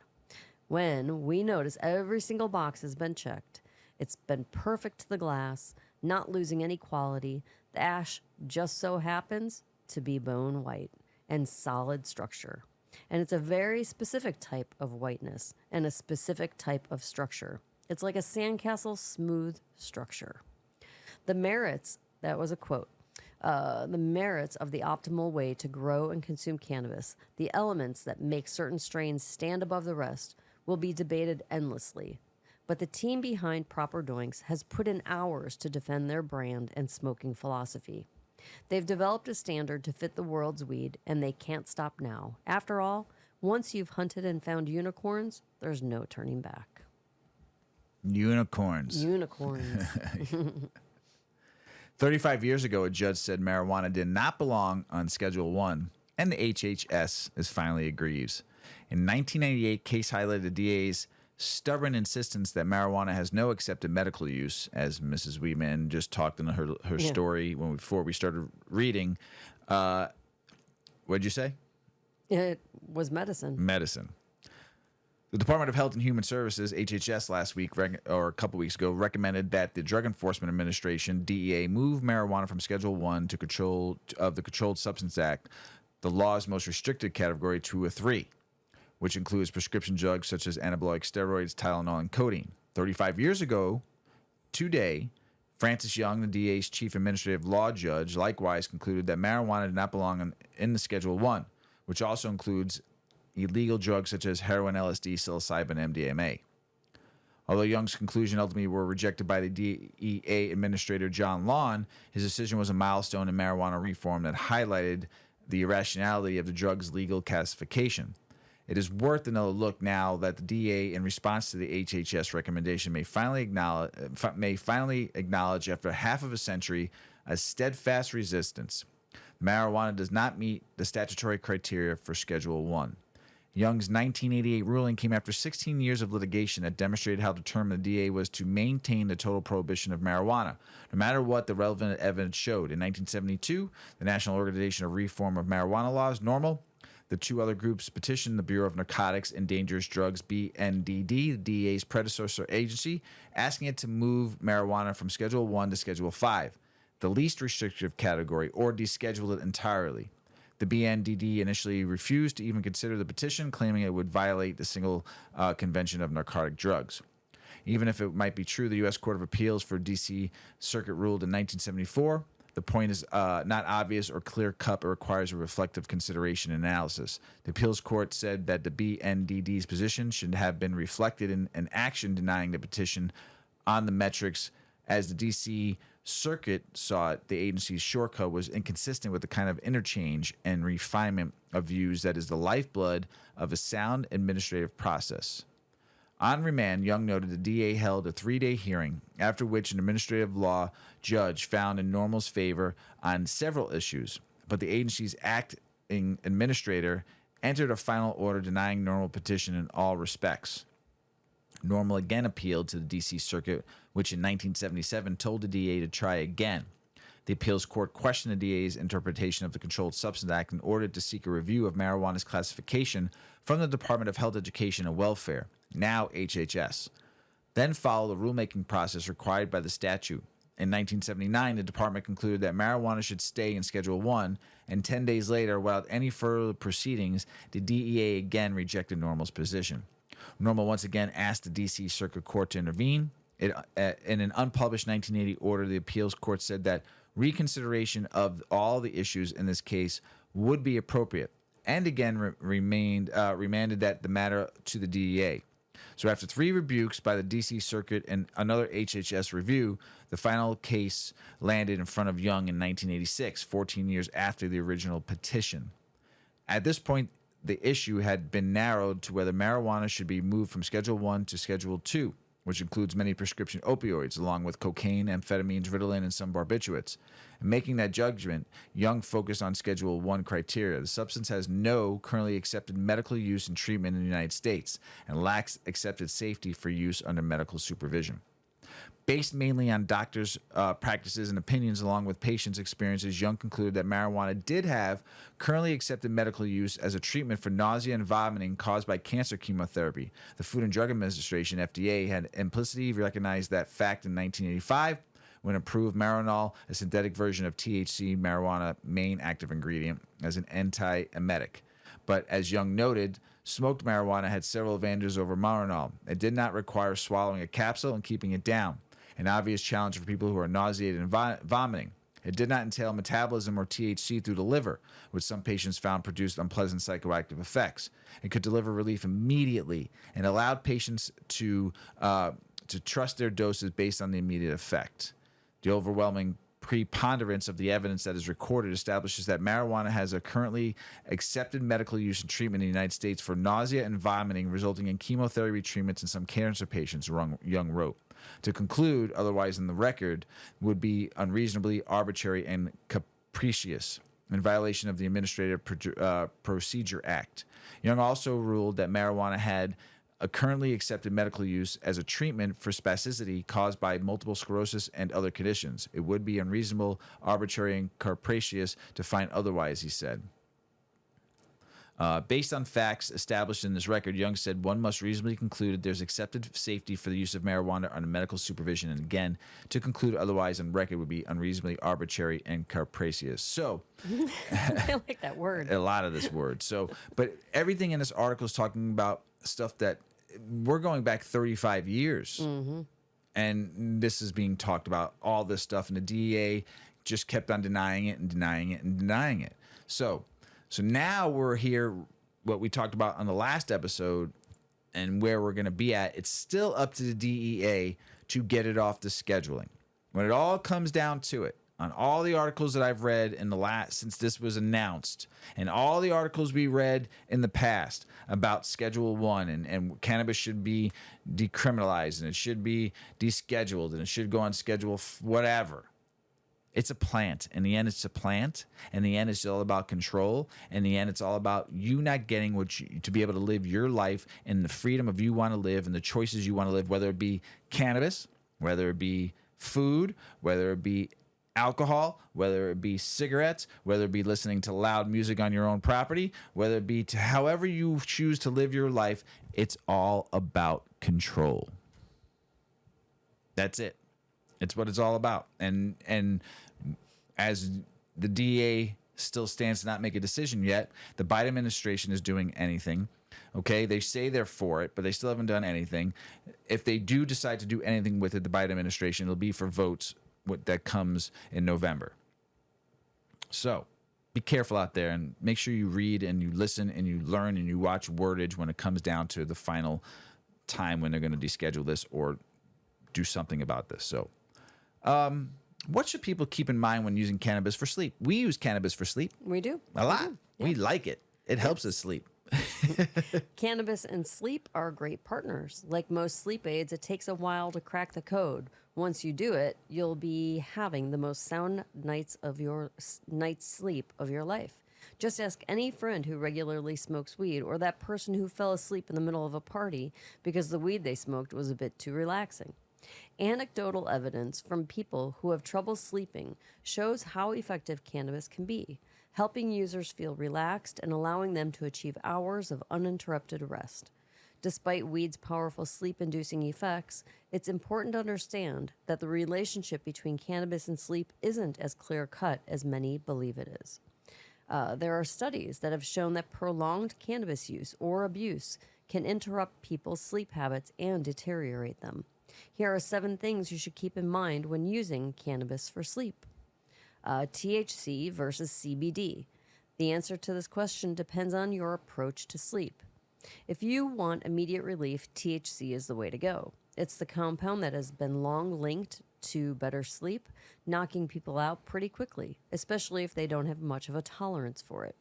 When we notice every single box has been checked, it's been perfect to the glass, not losing any quality, the ash just so happens to be bone white and solid structure. And it's a very specific type of whiteness and a specific type of structure. It's like a sandcastle smooth structure. The merits," that was a quote, "the merits of the optimal way to grow and consume cannabis, the elements that make certain strains stand above the rest, will be debated endlessly. But the team behind Proper Doinks has put in hours to defend their brand and smoking philosophy. They've developed a standard to fit the world's weed, and they can't stop now. After all, once you've hunted and found unicorns, there's no turning back." Unicorns. Unicorns. 35 years ago, a judge said marijuana did not belong on Schedule 1, and the HHS is finally agrees. In 1998, case highlighted the DA's stubborn insistence that marijuana has no accepted medical use, as Mrs. Weedman just talked in her story before we started reading. What'd you say? It was medicine. Medicine. The Department of Health and Human Services, HHS, last week or a couple weeks ago, recommended that the Drug Enforcement Administration, DEA, move marijuana from Schedule 1 to the Controlled Substance Act, the law's most restricted category, to a 3, which includes prescription drugs such as anabolic steroids, Tylenol, and codeine. 35 years ago, today, Francis Young, the DA's chief administrative law judge, likewise concluded that marijuana did not belong in the Schedule 1, which also includes illegal drugs such as heroin, LSD, psilocybin, and MDMA. Although Young's conclusion ultimately were rejected by the DEA Administrator John Lawn, his decision was a milestone in marijuana reform that highlighted the irrationality of the drug's legal classification. It is worth another look now that the DEA, in response to the HHS recommendation, may finally acknowledge after half of a century a steadfast resistance. Marijuana does not meet the statutory criteria for Schedule 1. Young's 1988 ruling came after 16 years of litigation that demonstrated how determined the DA was to maintain the total prohibition of marijuana, no matter what the relevant evidence showed. In 1972, the National Organization of Reform of Marijuana Laws, NORML, the two other groups petitioned the Bureau of Narcotics and Dangerous Drugs, BNDD, the DEA's predecessor agency, asking it to move marijuana from Schedule 1 to Schedule 5, the least restrictive category, or deschedule it entirely. The BNDD initially refused to even consider the petition, claiming it would violate the Single Convention of Narcotic Drugs. Even if it might be true, the U.S. Court of Appeals for D.C. Circuit ruled in 1974, the point is not obvious or clear-cut, but requires a reflective consideration and analysis. The appeals court said that the BNDD's position should have been reflected in an action denying the petition on the metrics. As the D.C. Circuit saw it, the agency's shortcut was inconsistent with the kind of interchange and refinement of views that is the lifeblood of a sound administrative process. On remand, Young noted the DA held a 3-day hearing, after which an administrative law judge found in NORML's favor on several issues, but the agency's acting administrator entered a final order denying NORML petition in all respects. Normal again appealed to the D.C. Circuit, which in 1977 told the DA to try again. The appeals court questioned the DA's interpretation of the Controlled Substance Act and ordered to seek a review of marijuana's classification from the Department of Health Education and Welfare, now HHS. Then followed a rulemaking process required by the statute. In 1979, the department concluded that marijuana should stay in Schedule 1, and 10 days later, without any further proceedings, the DEA again rejected Normal's position. Normal once again asked the D.C. Circuit Court to intervene. In an unpublished 1980 order, the appeals court said that reconsideration of all the issues in this case would be appropriate, and again remanded that the matter to the DEA. So after 3 rebukes by the D.C. Circuit and another HHS review, the final case landed in front of Young in 1986, 14 years after the original petition. At this point, the issue had been narrowed to whether marijuana should be moved from Schedule 1 to Schedule 2, which includes many prescription opioids, along with cocaine, amphetamines, Ritalin, and some barbiturates. In making that judgment, Young focused on Schedule 1 criteria. The substance has no currently accepted medical use and treatment in the United States and lacks accepted safety for use under medical supervision. Based mainly on doctors' practices and opinions along with patients' experiences, Young concluded that marijuana did have currently accepted medical use as a treatment for nausea and vomiting caused by cancer chemotherapy. The Food and Drug Administration, FDA, had implicitly recognized that fact in 1985 when it approved Marinol, a synthetic version of THC, marijuana main active ingredient, as an antiemetic. But as Young noted, smoked marijuana had several advantages over Marinol. It did not require swallowing a capsule and keeping it down, an obvious challenge for people who are nauseated and vomiting. It did not entail metabolism or THC through the liver, which some patients found produced unpleasant psychoactive effects. It could deliver relief immediately and allowed patients to trust their doses based on the immediate effect. The overwhelming preponderance of the evidence that is recorded establishes that marijuana has a currently accepted medical use and treatment in the United States for nausea and vomiting, resulting in chemotherapy treatments in some cancer patients, Young wrote. To conclude otherwise in the record would be unreasonably arbitrary and capricious in violation of the Administrative Procedure Act. Young also ruled that marijuana had a currently accepted medical use as a treatment for spasticity caused by multiple sclerosis and other conditions. It would be unreasonable, arbitrary, and capricious to find otherwise, he said. Based on facts established in this record, Young said one must reasonably conclude that there's accepted safety for the use of marijuana under medical supervision. And again, to conclude otherwise on record would be unreasonably arbitrary and capricious. So, I like that word. A lot of this word. So, but everything in this article is talking about stuff that we're going back 35 years. Mm-hmm. And this is being talked about, all this stuff. And the DEA just kept on denying it and denying it and denying it. So now we're here, what we talked about on the last episode and where we're going to be at. It's still up to the DEA to get it off the scheduling. When it all comes down to it, on all the articles that I've read in the last, since this was announced, and all the articles we read in the past about Schedule 1 and cannabis should be decriminalized and it should be descheduled and it should go on Schedule whatever. It's a plant. In the end, it's a plant. In the end, it's all about control. In the end, it's all about you not getting to be able to live your life in the freedom of you want to live and the choices you want to live, whether it be cannabis, whether it be food, whether it be alcohol, whether it be cigarettes, whether it be listening to loud music on your own property, whether it be to however you choose to live your life. It's all about control. That's it. It's what it's all about. And as the DEA still stands to not make a decision yet, the Biden administration is doing anything. Okay, they say they're for it, but they still haven't done anything. If they do decide to do anything with it, the Biden administration, it'll be for votes that comes in November. So be careful out there and make sure you read and you listen and you learn and you watch wordage when it comes down to the final time when they're going to deschedule this or do something about this. So what should people keep in mind when using cannabis for sleep? We use cannabis for sleep. We do. A lot. Do. Yeah. We like it. It helps us sleep. Cannabis and sleep are great partners. Like most sleep aids, it takes a while to crack the code. Once you do it, you'll be having the most sound night's sleep of your life. Just ask any friend who regularly smokes weed or that person who fell asleep in the middle of a party because the weed they smoked was a bit too relaxing. Anecdotal evidence from people who have trouble sleeping shows how effective cannabis can be, helping users feel relaxed and allowing them to achieve hours of uninterrupted rest. Despite weed's powerful sleep-inducing effects, it's important to understand that the relationship between cannabis and sleep isn't as clear-cut as many believe it is. There are studies that have shown that prolonged cannabis use or abuse can interrupt people's sleep habits and deteriorate them. Here are 7 things you should keep in mind when using cannabis for sleep. THC versus CBD. The answer to this question depends on your approach to sleep. If you want immediate relief, THC is the way to go. It's the compound that has been long linked to better sleep, knocking people out pretty quickly, especially if they don't have much of a tolerance for it.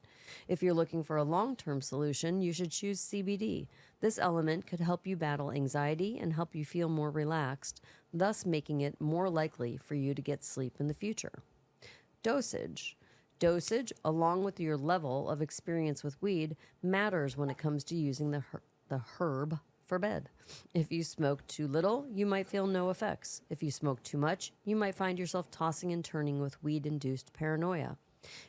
If you're looking for a long-term solution, you should choose CBD. This element could help you battle anxiety and help you feel more relaxed, thus making it more likely for you to get sleep in the future. Dosage. Dosage, along with your level of experience with weed, matters when it comes to using the herb for bed. If you smoke too little, you might feel no effects. If you smoke too much, you might find yourself tossing and turning with weed-induced paranoia.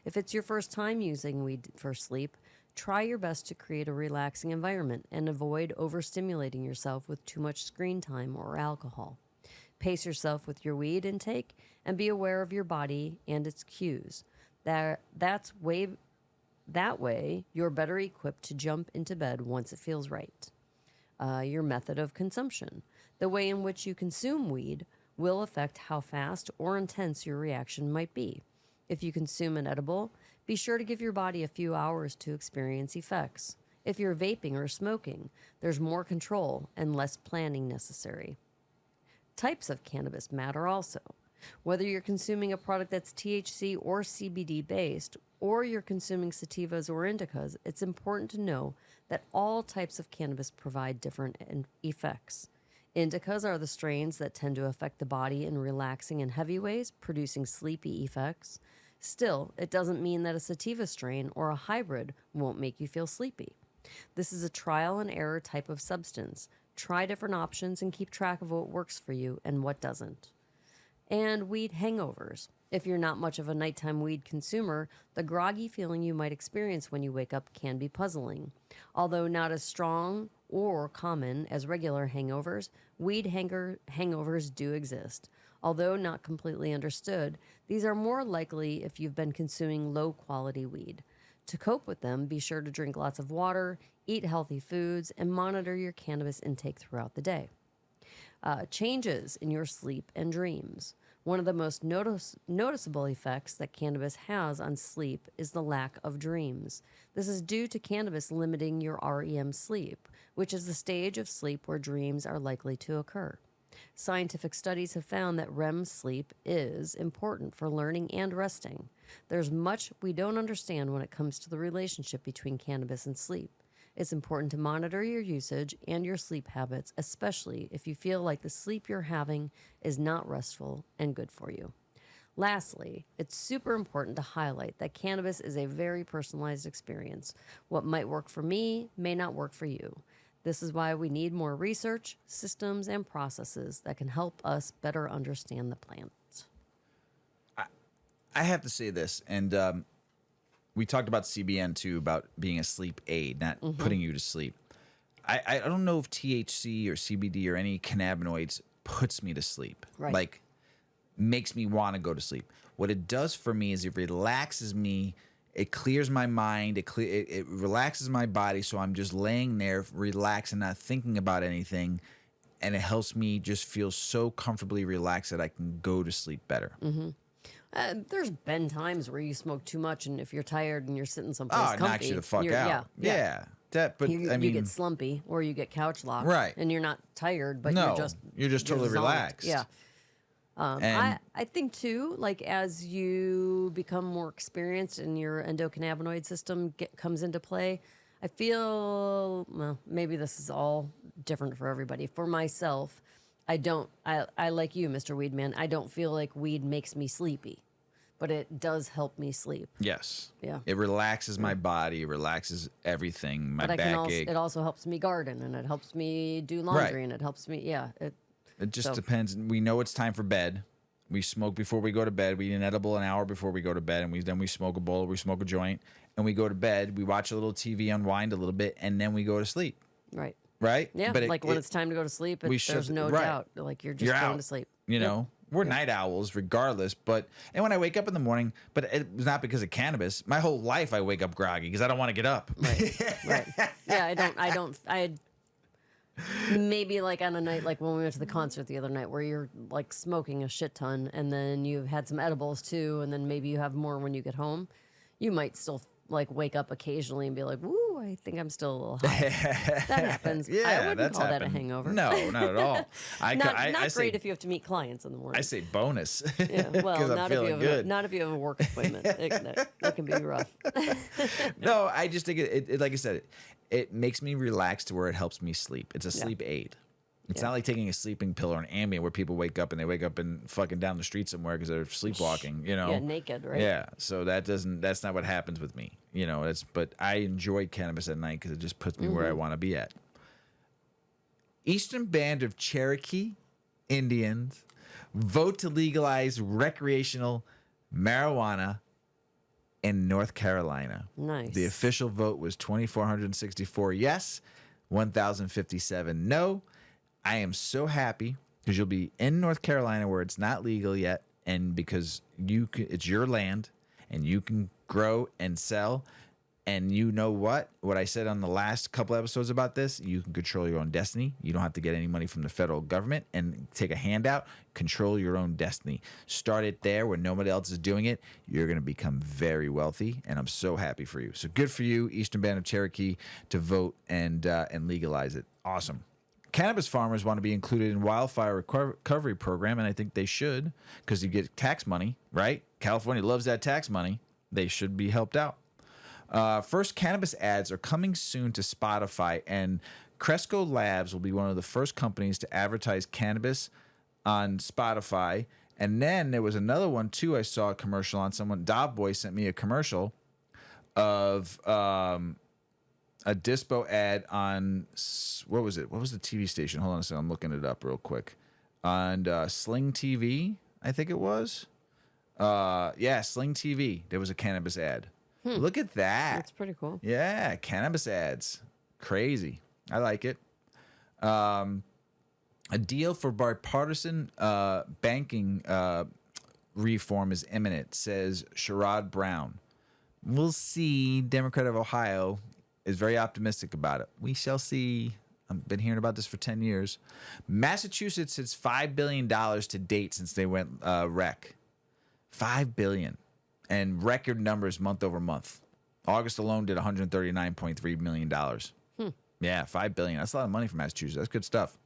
If it's your first time using weed for sleep, try your best to create a relaxing environment and avoid overstimulating yourself with too much screen time or alcohol. Pace yourself with your weed intake and be aware of your body and its cues. That way, you're better equipped to jump into bed once it feels right. Your method of consumption. The way in which you consume weed will affect how fast or intense your reaction might be. If you consume an edible, be sure to give your body a few hours to experience effects. If you're vaping or smoking, there's more control and less planning necessary. Types of cannabis matter also. Whether you're consuming a product that's THC or CBD based, or you're consuming sativas or indicas, it's important to know that all types of cannabis provide different effects. Indicas are the strains that tend to affect the body in relaxing and heavy ways, producing sleepy effects. Still, it doesn't mean that a sativa strain or a hybrid won't make you feel sleepy. This is a trial and error type of substance. Try different options and keep track of what works for you and what doesn't. And weed hangovers. If you're not much of a nighttime weed consumer, the groggy feeling you might experience when you wake up can be puzzling. Although not as strong or common as regular hangovers, weed hangovers do exist. Although not completely understood, these are more likely if you've been consuming low-quality weed. To cope with them, be sure to drink lots of water, eat healthy foods, and monitor your cannabis intake throughout the day. Changes in your sleep and dreams. One of the most noticeable effects that cannabis has on sleep is the lack of dreams. This is due to cannabis limiting your REM sleep, which is the stage of sleep where dreams are likely to occur. Scientific studies have found that REM sleep is important for learning and resting. There's much we don't understand when it comes to the relationship between cannabis and sleep. It's important to monitor your usage and your sleep habits, especially if you feel like the sleep you're having is not restful and good for you. Lastly, it's super important to highlight that cannabis is a very personalized experience. What might work for me may not work for you. This is why we need more research, systems, and processes that can help us better understand the plant. I have to say this, and we talked about CBN too, about being a sleep aid, not putting you to sleep. I don't know if THC or CBD or any cannabinoids puts me to sleep. Right. Like, makes me want to go to sleep. What it does for me is it relaxes me. It clears my mind. It relaxes my body, so I'm just laying there, relaxed and not thinking about anything. And it helps me just feel so comfortably relaxed that I can go to sleep better. There's been times where you smoke too much, and if you're tired and you're sitting someplace Oh, it comfy, knocks you the fuck you're- out. Yeah. But you get slumpy or you get couch locked, Right. And you're not tired, but no, you're just totally zonked. relaxed. Yeah. And I think too, like as you become more experienced and your endocannabinoid system comes into play, I feel, well, maybe this is all different for everybody. For myself, I like you, Mr. Weedman, I don't feel like weed makes me sleepy. but it does help me sleep. Yes. Yeah. It relaxes my body. It relaxes everything. My But backache. it also helps me garden, and it helps me do laundry, Right. and it helps me, It just So- depends. We know it's time for bed. We smoke before we go to bed. We eat an edible an hour before we go to bed, and then we smoke a bowl. We smoke a joint, and we go to bed. We watch a little TV, unwind a little bit, and then we go to sleep. right. Right? Yeah, But like when it's time to go to sleep, we shut there's the- no right. doubt. Like you're just You're going out. to sleep. You Yep. know, we're night owls regardless. And when I wake up in the morning, but it's not because of cannabis. My whole life I wake up groggy because I don't want to get up. Right. Yeah, I maybe like on a night like when we went to the concert the other night where you're like smoking a shit ton and then you've had some edibles too and then maybe you have more when you get home. You might still like wake up occasionally and be like, "Woo, I think I'm still a little high." That happens. Yeah, I wouldn't that's call that a happened. hangover. No, not at all. Not I great say, if you have to meet clients in the morning. I say bonus. Yeah, well, 'Cause I'm not if you feeling have good. not if you have a work appointment. That can be rough. No, I just think it like I said, it makes me relax to where it helps me sleep. It's a Yeah. sleep aid. It's Yeah. not like taking a sleeping pill or an Ambien where people wake up and fucking down the street somewhere because they're sleepwalking, you know? Yeah, naked, right? Yeah. So that's not what happens with me, you know, but I enjoy cannabis at night because it just puts me where I want to be at. Eastern Band of Cherokee Indians vote to legalize recreational marijuana in North Carolina. Nice. The official vote was 2,464 yes, 1,057 no. I am so happy because you'll be in North Carolina where it's not legal yet, and because it's your land and you can grow and sell. And you know what I said on the last couple episodes about this, you can control your own destiny. You don't have to get any money from the federal government and take a handout. Control your own destiny. Start it there where nobody else is doing it. You're going to become very wealthy, and I'm so happy for you. So good for you, Eastern Band of Cherokee, to vote and legalize it. Awesome. Cannabis farmers want to be included in wildfire recovery program, and I think they should because you get tax money, right? California loves that tax money. They should be helped out. First cannabis ads are coming soon to Spotify, and Cresco Labs will be one of the first companies to advertise cannabis on Spotify. And then there was another one too. I saw a commercial on someone. Dovboy sent me a commercial of a dispo ad on what was it? What was the TV station? Hold on a second. I'm looking it up real quick. On Sling TV, I think it was. Yeah, Sling TV. There was a cannabis ad. Look at that. That's pretty cool. Yeah, cannabis ads. Crazy. I like it. A deal for bipartisan banking reform is imminent, says Sherrod Brown. We'll see. Democrat of Ohio is very optimistic about it. We shall see. I've been hearing about this for 10 years. Massachusetts has $5 billion to date since they went rec. $5 billion. And record numbers month over month. August alone did $139.3 million. Yeah, $5 billion. That's a lot of money for Massachusetts. That's good stuff.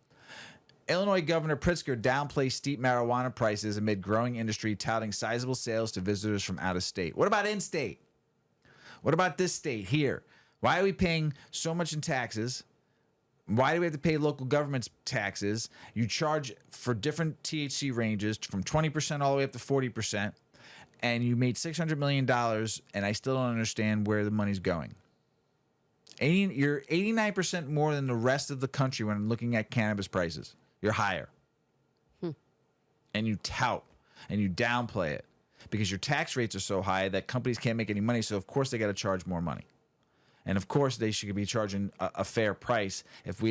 Illinois Governor Pritzker downplays steep marijuana prices amid growing industry touting sizable sales to visitors from out of state. What about in-state? What about this state here? Why are we paying so much in taxes? Why do we have to pay local governments taxes? You charge for different THC ranges from 20% all the way up to 40%, and you made $600 million, and I still don't understand where the money's going. You're 89% more than the rest of the country when I'm looking at cannabis prices. You're higher. And you tout and you downplay it because your tax rates are so high that companies can't make any money, so of course they got to charge more money. And of course they should be charging a fair price if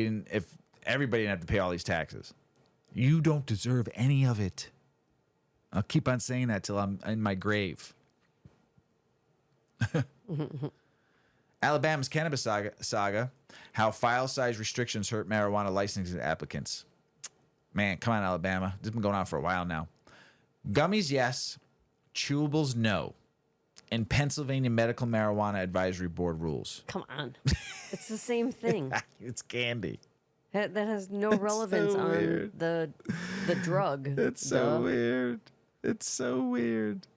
everybody didn't have to pay all these taxes. You don't deserve any of it. I'll keep on saying that till I'm in my grave. Alabama's cannabis saga, how file size restrictions hurt marijuana licensing applicants. Man, come on, Alabama. This has been going on for a while now. Gummies, yes. Chewables, no. And Pennsylvania Medical Marijuana Advisory Board rules. Come on. It's the same thing. It's candy. That has no relevance on weird. the drug. It's so weird. It's so weird.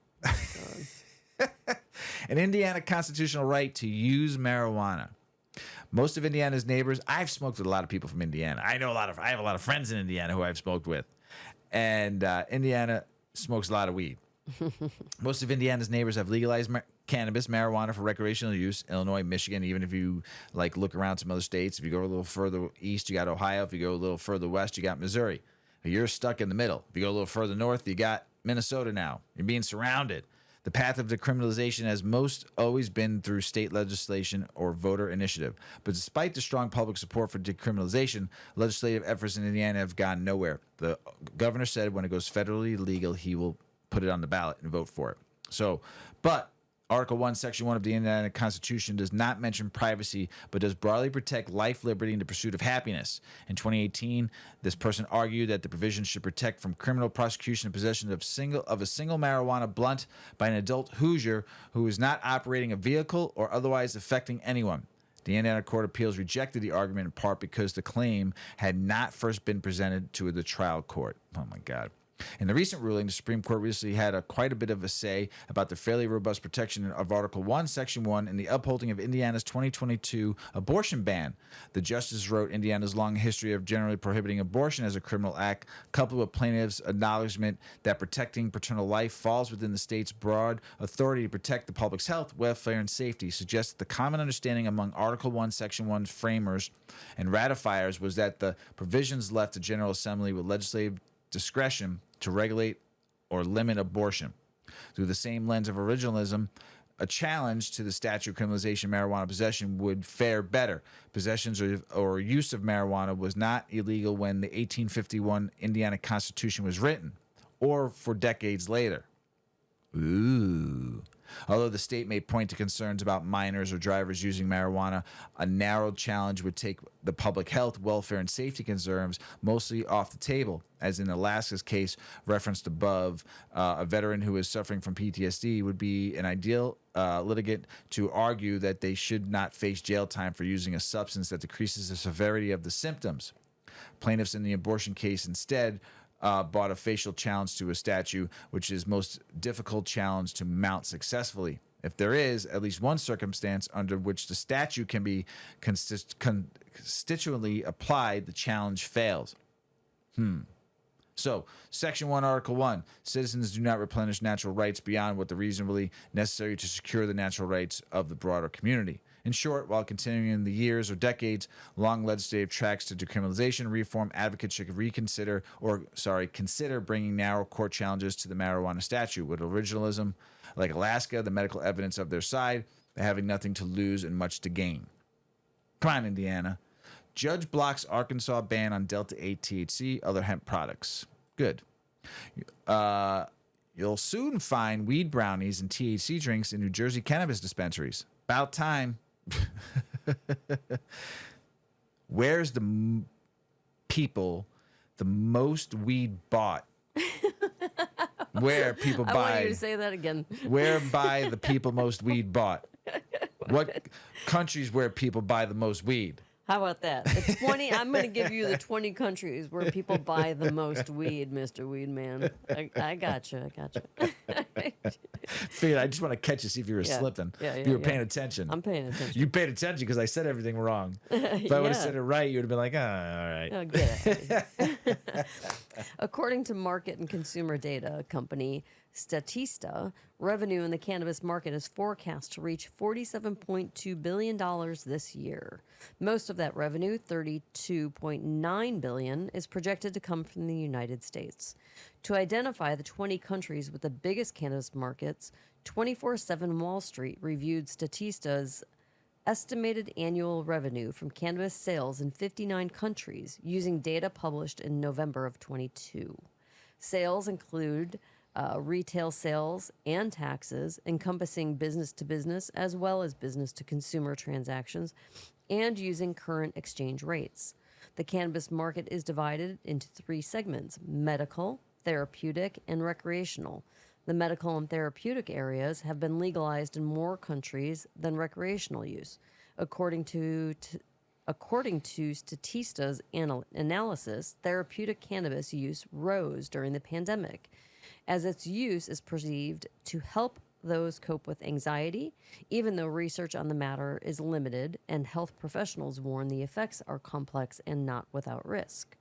An Indiana constitutional right to use marijuana. Most of Indiana's neighbors, I've smoked with a lot of people from Indiana. I have a lot of friends in Indiana who I've smoked with. And Indiana smokes a lot of weed. Most of Indiana's neighbors have legalized cannabis, marijuana for recreational use. Illinois, Michigan, even if you like look around some other states, if you go a little further east, you got Ohio. If you go a little further west, you got Missouri. You're stuck in the middle. If you go a little further north, you got Minnesota now. You're being surrounded. The path of decriminalization has most always been through state legislation or voter initiative. But despite the strong public support for decriminalization, legislative efforts in Indiana have gone nowhere. The governor said when it goes federally legal, he will put it on the ballot and vote for it. But Article 1, Section 1 of the Indiana Constitution does not mention privacy, but does broadly protect life, liberty, and the pursuit of happiness. In 2018, this person argued that the provision should protect from criminal prosecution and possession of a single marijuana blunt by an adult Hoosier who is not operating a vehicle or otherwise affecting anyone. The Indiana Court of Appeals rejected the argument in part because the claim had not first been presented to the trial court. Oh, my God. In the recent ruling, the Supreme Court recently had quite a bit of a say about the fairly robust protection of Article 1, Section 1 and the upholding of Indiana's 2022 abortion ban. The justice wrote Indiana's long history of generally prohibiting abortion as a criminal act, coupled with plaintiffs' acknowledgement that protecting paternal life falls within the state's broad authority to protect the public's health, welfare, and safety, suggests that the common understanding among Article 1, Section 1's framers and ratifiers was that the provisions left the General Assembly with legislative discretion to regulate or limit abortion. Through the same lens of originalism, a challenge to the statute of criminalization of marijuana possession would fare better. Possessions or use of marijuana was not illegal when the 1851 Indiana Constitution was written, or for decades later. Ooh. Although the state may point to concerns about minors or drivers using marijuana, a narrowed challenge would take the public health, welfare, and safety concerns mostly off the table. As in Alaska's case referenced above, a veteran who is suffering from PTSD would be an ideal litigant to argue that they should not face jail time for using a substance that decreases the severity of the symptoms. Plaintiffs in the abortion case instead brought a facial challenge to a statute, which is most difficult challenge to mount successfully. If there is at least one circumstance under which the statute can be constitutionally applied, the challenge fails. So, Section 1, Article 1, citizens do not replenish natural rights beyond what is reasonably necessary to secure the natural rights of the broader community. In short, while continuing in the years or decades long legislative tracks to decriminalization reform, advocates should consider bringing narrow court challenges to the marijuana statute. With originalism, like Alaska, the medical evidence of their side, having nothing to lose and much to gain. Come on, Indiana. Judge blocks Arkansas ban on Delta 8 THC, other hemp products. Good. You'll soon find weed brownies and THC drinks in New Jersey cannabis dispensaries. About time. Where's the people the most weed bought? Where people buy. I want you to say that again. Where buy the people most weed bought? What countries where people buy the most weed? How about that? The 20. I'm going to give you the 20 countries where people buy the most weed, Mr. Weedman. I gotcha. Figured I just want to catch you, see if you were slipping. You were paying attention. I'm paying attention. You paid attention because I said everything wrong. If I would have said it right, you would have been like, all right. Oh, get it. According to market and consumer data company Statista, revenue in the cannabis market is forecast to reach $47.2 billion this year. Most of that revenue, $32.9 billion, is projected to come from the United States. To identify the 20 countries with the biggest cannabis markets, 24/7 Wall Street reviewed Statista's estimated annual revenue from cannabis sales in 59 countries using data published in November of 22. Sales include retail sales and taxes, encompassing business-to-business as well as business-to-consumer transactions, and using current exchange rates. The cannabis market is divided into 3 segments: medical, therapeutic, and recreational. The medical and therapeutic areas have been legalized in more countries than recreational use. According to Statista's analysis, therapeutic cannabis use rose during the pandemic, as its use is perceived to help those cope with anxiety, even though research on the matter is limited and health professionals warn the effects are complex and not without risk.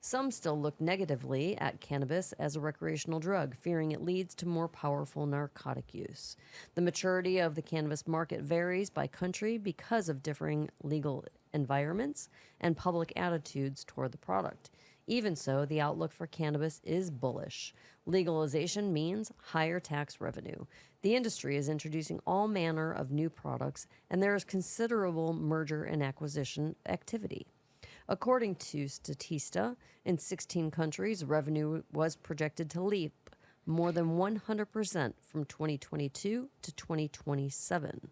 Some still look negatively at cannabis as a recreational drug, fearing it leads to more powerful narcotic use. The maturity of the cannabis market varies by country because of differing legal environments and public attitudes toward the product. Even so, the outlook for cannabis is bullish. Legalization means higher tax revenue. The industry is introducing all manner of new products, and there is considerable merger and acquisition activity. According to Statista, in 16 countries, revenue was projected to leap more than 100% from 2022 to 2027.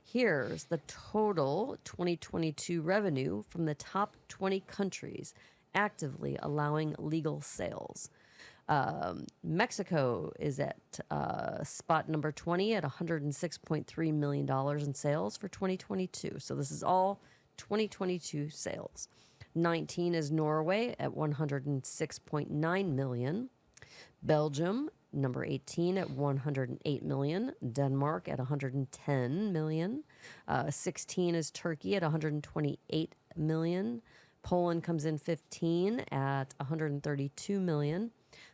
Here's the total 2022 revenue from the top 20 countries actively allowing legal sales. Mexico is at spot number 20 at $106.3 million in sales for 2022. So this is all 2022 sales. 19 is Norway at 106.9 million. Belgium, number 18 at 108 million. Denmark at 110 million. 16 is Turkey at 128 million. Poland comes in 15 at 132 million.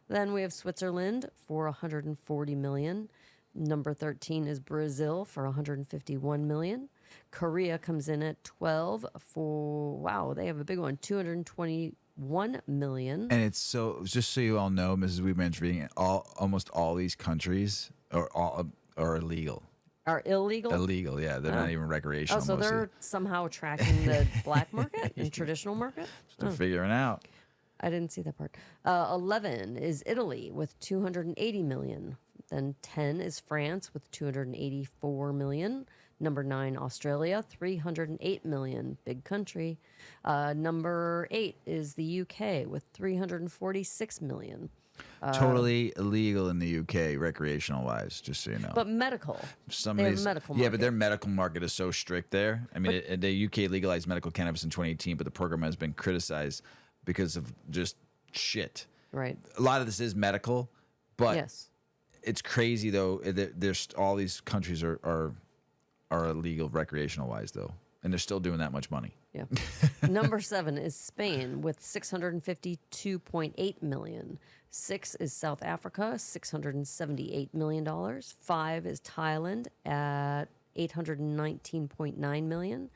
Then we have Switzerland for 140 million. Number 13 is Brazil for 151 million. Korea comes in at 12 for, wow, they have a big one, 221 million. And it's so, just so you all know, Mrs. Weedman's reading it, almost all these countries are illegal. Are illegal? Illegal, yeah. They're not even recreational. Oh, so mostly. they're somehow tracking the black market and traditional market? They're figuring out. I didn't see that part. 11 is Italy with 280 million. Then 10 is France with 284 million. Number 9, Australia, 308 million. Big country. Number 8 is the UK with 346 million. Totally illegal in the UK, recreational wise, just so you know. But medical. Some they of have these, a medical yeah, market. but their medical market is so strict there. I mean, the UK legalized medical cannabis in 2018, but the program has been criticized because of just shit. Right. A lot of this is medical, but Yes. it's crazy though. There's all these countries are illegal recreational wise though, and they're still doing that much money. Yeah. Number 7 is Spain with 652.8 million. 6 is South Africa, $678 million. 5 is Thailand at $819.9 million.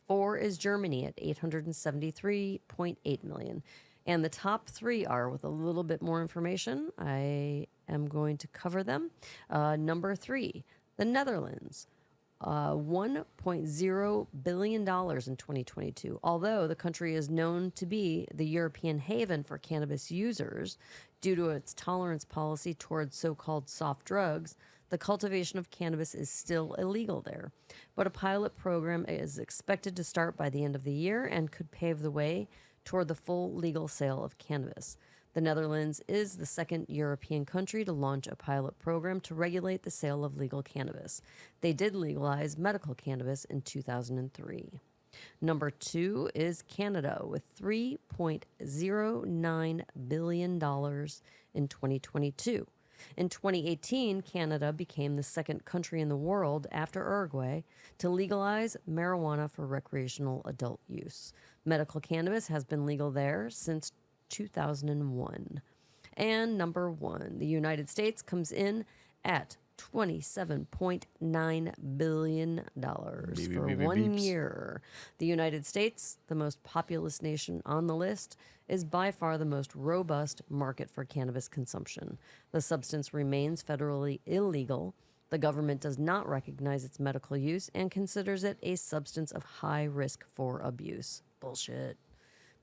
4 is Germany at $873.8 million. And the top 3 are, with a little bit more information, I am going to cover them. Number 3, the Netherlands. $1.0 billion in 2022. Although the country is known to be the European haven for cannabis users due to its tolerance policy towards so-called soft drugs, the cultivation of cannabis is still illegal there. But a pilot program is expected to start by the end of the year and could pave the way toward the full legal sale of cannabis. The Netherlands is the second European country to launch a pilot program to regulate the sale of legal cannabis. They did legalize medical cannabis in 2003. Number 2 is Canada with $3.09 billion in 2022. In 2018, Canada became the second country in the world after Uruguay to legalize marijuana for recreational adult use. Medical cannabis has been legal there since 2001. And number 1, the United States comes in at $27.9 billion for 1 year. The United States, the most populous nation on the list, is by far the most robust market for cannabis consumption. The substance remains federally illegal. The government does not recognize its medical use and considers it a substance of high risk for abuse. Bullshit.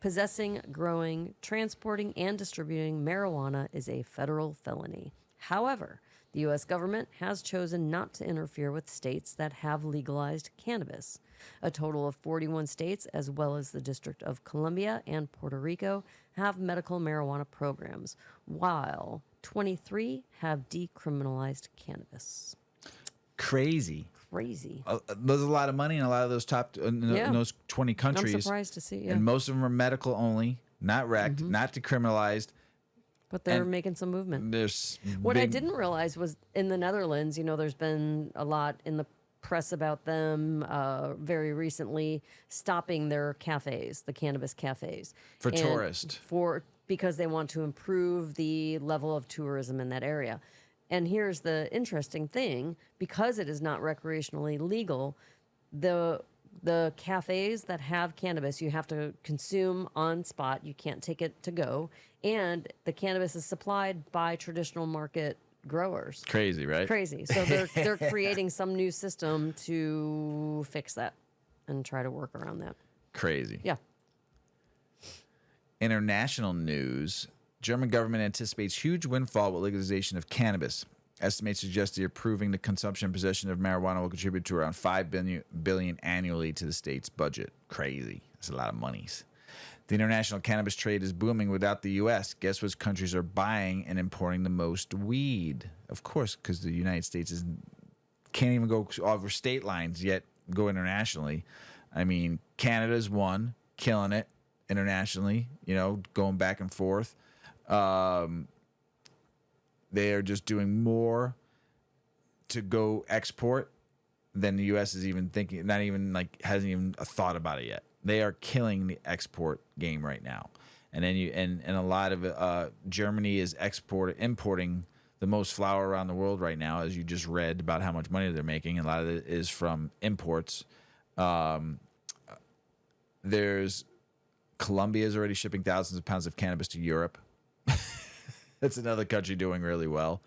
Possessing, growing, transporting, and distributing marijuana is a federal felony. However, the U.S. government has chosen not to interfere with states that have legalized cannabis. A total of 41 states, as well as the District of Columbia and Puerto Rico, have medical marijuana programs, while 23 have decriminalized cannabis. Crazy. There's a lot of money in a lot of those in those 20 countries. I'm surprised to see, yeah. And most of them are medical only, not rec, not decriminalized. But they're making some movement. There's what I didn't realize was in the Netherlands, there's been a lot in the press about them very recently stopping their cafes, the cannabis cafes. For tourists. Because they want to improve the level of tourism in that area. And here's the interesting thing, because it is not recreationally legal, the cafes that have cannabis, you have to consume on spot. You can't take it to go. And the cannabis is supplied by traditional market growers. Crazy, right? Crazy. So they're creating some new system to fix that and try to work around that. Crazy. Yeah. International news. German government anticipates huge windfall with legalization of cannabis. Estimates suggest that approving the consumption and possession of marijuana will contribute to around $5 billion annually to the state's budget. Crazy. That's a lot of monies. The international cannabis trade is booming without the U.S. Guess which countries are buying and importing the most weed? Of course, because the United States can't even go over state lines yet go internationally. I mean, Canada's one, killing it internationally, going back and forth. They are just doing more to go export than the U.S. is even thinking, not even hasn't even a thought about it yet. They are killing the export game right now. And then and a lot of Germany is importing the most flower around the world right now, as you just read about how much money they're making. And a lot of it is from imports. There's Colombia is already shipping thousands of pounds of cannabis to Europe. That's another country doing really well.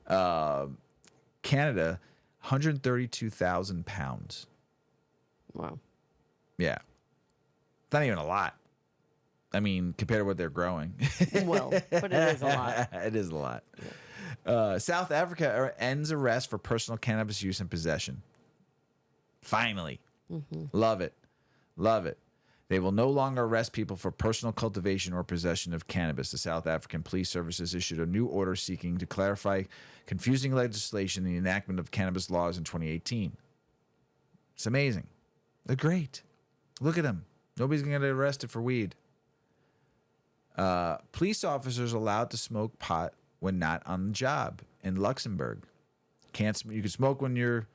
Canada, 132,000 pounds. Wow. Yeah. Not even a lot. I mean, compared to what they're growing. Well, but it is a lot. It is a lot. Yeah. South Africa ends arrest for personal cannabis use and possession. Finally. Mm-hmm. Love it. Love it. They will no longer arrest people for personal cultivation or possession of cannabis. The South African Police Services issued a new order seeking to clarify confusing legislation in the enactment of cannabis laws in 2018. It's amazing. They're great. Look at them. Nobody's going to get arrested for weed. Police officers allowed to smoke pot when not on the job in Luxembourg. You can smoke when you're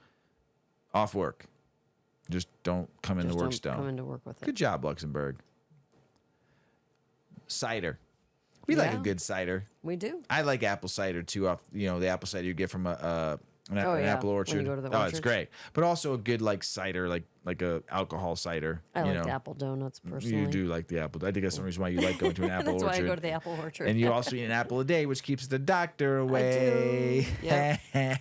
off work. Just don't come into work stone. Come into work with it. Good job, Luxembourg. Cider. We like a good cider. We do. I like apple cider too. Off the apple cider you get from an apple orchard. When you go to the orchard. orchard. It's great. But also a good cider, like a alcohol cider. I like apple donuts personally. You do like the apple. I think that's the reason why you like going to an apple That's orchard. That's why I go to the apple orchard. And you also eat an apple a day, which keeps the doctor away. I do.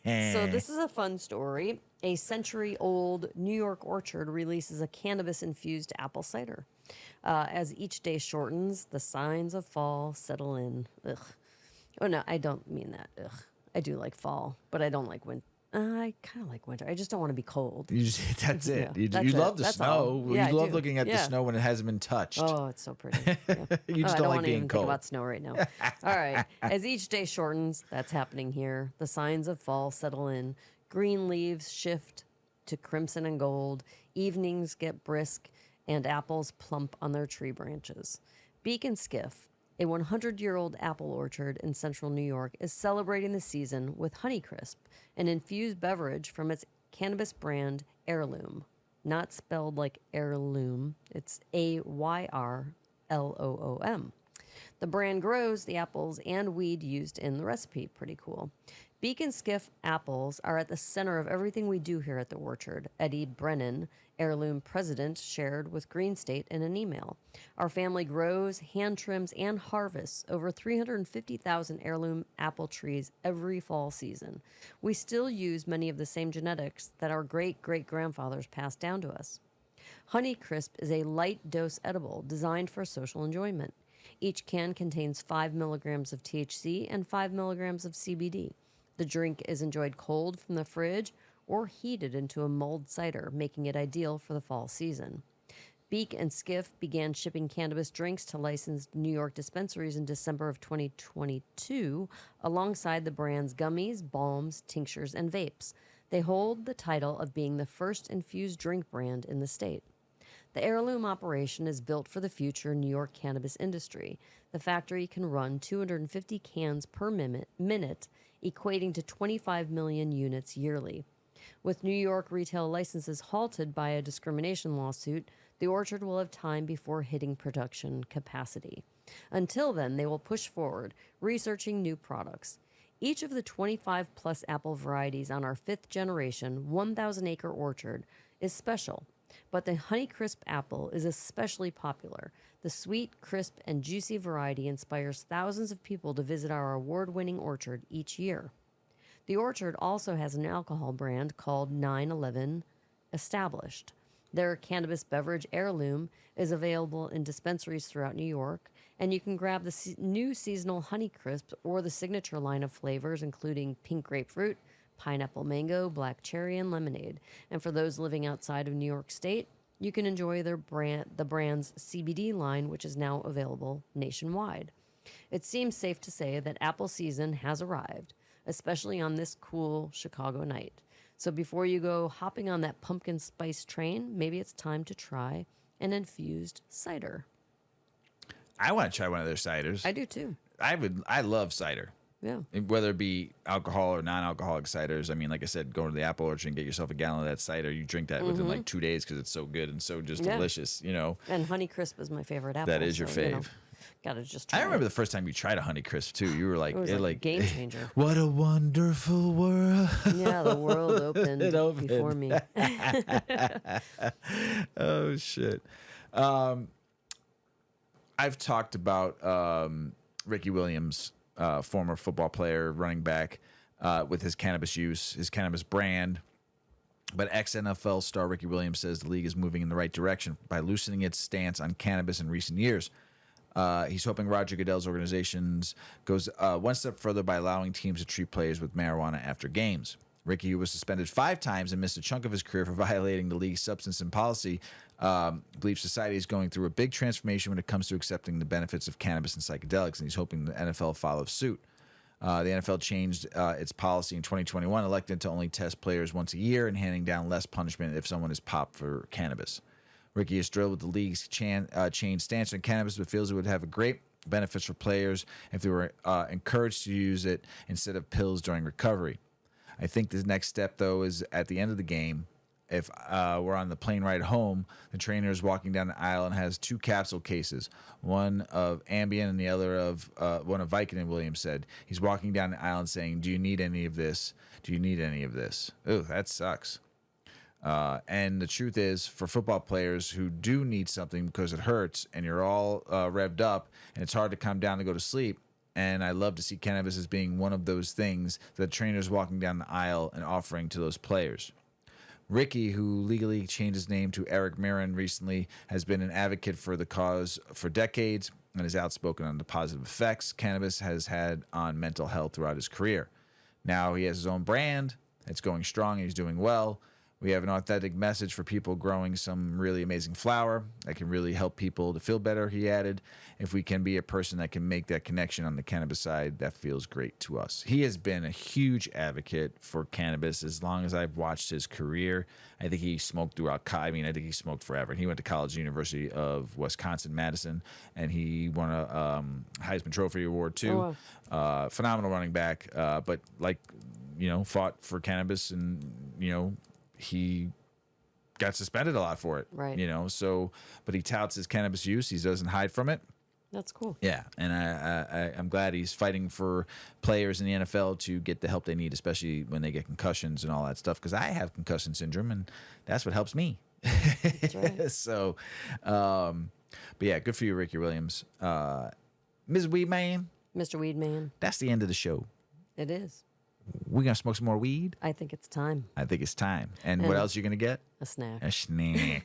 Yep. So this is a fun story. A century-old New York orchard releases a cannabis-infused apple cider. As each day shortens, the signs of fall settle in. Ugh. Oh, no, I don't mean that. Ugh. I do like fall, but I don't like winter. I kind of like winter. I just don't want to be cold. That's it. Yeah, you love the that's snow. all. Yeah, you I love do. looking at the snow when it hasn't been touched. Oh, it's so pretty. Yeah. You just I don't don't like want to being even cold. think about snow right now. All right. As each day shortens, that's happening here. The signs of fall settle in. Green leaves shift to crimson and gold. Evenings get brisk, and apples plump on their tree branches. Beak and Skiff, a 100-year-old apple orchard in central New York, is celebrating the season with Honeycrisp, an infused beverage from its cannabis brand Heirloom. Not spelled like heirloom, it's Ayrloom. The brand grows the apples and weed used in the recipe. Pretty cool. Beak and Skiff apples are at the center of everything we do here at the orchard, Eddie Brennan, Heirloom president, shared with Green State in an email. Our family grows, hand trims, and harvests over 350,000 heirloom apple trees every fall season. We still use many of the same genetics that our great-great-grandfathers passed down to us. Honeycrisp is a light-dose edible designed for social enjoyment. Each can contains 5 milligrams of THC and 5 milligrams of CBD. The drink is enjoyed cold from the fridge or heated into a mulled cider, making it ideal for the fall season. Beak and Skiff began shipping cannabis drinks to licensed New York dispensaries in December of 2022, alongside the brand's gummies, balms, tinctures, and vapes. They hold the title of being the first infused drink brand in the state. The Heirloom operation is built for the future New York cannabis industry. The factory can run 250 cans per minute, equating to 25 million units yearly. With New York retail licenses halted by a discrimination lawsuit, the orchard will have time before hitting production capacity. Until then, they will push forward, researching new products. Each of the 25 plus apple varieties on our 5th generation 1,000-acre orchard is special, but the Honeycrisp apple is especially popular. The sweet, crisp, and juicy variety inspires thousands of people to visit our award-winning orchard each year. The orchard also has an alcohol brand called 911 Established. Their cannabis beverage Heirloom is available in dispensaries throughout New York, and you can grab the new seasonal Honeycrisp or the signature line of flavors, including pink grapefruit, pineapple mango, black cherry, and lemonade. And for those living outside of New York State, you can enjoy the brand's CBD line, which is now available nationwide. It seems safe to say that apple season has arrived, especially on this cool Chicago night. So before you go hopping on that pumpkin spice train, maybe it's time to try an infused cider. I want to try one of their ciders. I do too. I love cider. Yeah. Whether it be alcohol or non-alcoholic ciders. I mean, like I said, go to the apple orchard and get yourself a gallon of that cider. You drink that within like 2 days because it's so good and so just delicious, you know. And Honeycrisp is my favorite apple. That is your fave. You know, gotta just try I remember it. the first time you tried a Honeycrisp too. You were like, It was like a game changer. What a wonderful world. Yeah, the world opened, It opened. before me. Oh, shit. I've talked about Ricky Williams, former football player, running back, with his cannabis use, his cannabis brand. But ex-NFL star Ricky Williams says the league is moving in the right direction by loosening its stance on cannabis in recent years. He's hoping Roger Goodell's organizations goes one step further by allowing teams to treat players with marijuana after games. Ricky, who was suspended 5 times and missed a chunk of his career for violating the league's substance and policy, believes society is going through a big transformation when it comes to accepting the benefits of cannabis and psychedelics, and he's hoping the NFL follows suit. The NFL changed its policy in 2021, elected to only test players once a year and handing down less punishment if someone is popped for cannabis. Ricky is thrilled with the league's changed stance on cannabis, but feels it would have a great benefits for players if they were encouraged to use it instead of pills during recovery. I think the next step, though, is at the end of the game, if we're on the plane ride home, the trainer is walking down the aisle and has 2 capsule cases, one of Ambien and the other of one of Vicodin, Williams said. He's walking down the aisle and saying, do you need any of this? Do you need any of this? Oh, that sucks. And the truth is, for football players who do need something because it hurts and you're all revved up and it's hard to come down to go to sleep, and I love to see cannabis as being one of those things that trainers walking down the aisle and offering to those players. Ricky, who legally changed his name to Eric Mirren recently, has been an advocate for the cause for decades and is outspoken on the positive effects cannabis has had on mental health throughout his career. Now he has his own brand. It's going strong. And he's doing well. We have an authentic message for people growing some really amazing flower that can really help people to feel better, he added. If we can be a person that can make that connection on the cannabis side, that feels great to us. He has been a huge advocate for cannabis as long as I've watched his career. I think he smoked throughout, I think he smoked forever. He went to college, University of Wisconsin-Madison, and he won a Heisman Trophy Award too. Oh, wow. Phenomenal running back, but fought for cannabis and, he got suspended a lot for it, right? But he touts his cannabis use. He doesn't hide from it. That's cool. Yeah, and I'm glad he's fighting for players in the NFL to get the help they need, especially when they get concussions and all that stuff. Because I have concussion syndrome, and that's what helps me. That's right. So, but yeah, good for you, Ricky Williams. Ms. Weedman. Mr. Weedman. That's the end of the show. It is. We're going to smoke some more weed? I think it's time. I think it's time. And what else are you going to get? A snack. A snack.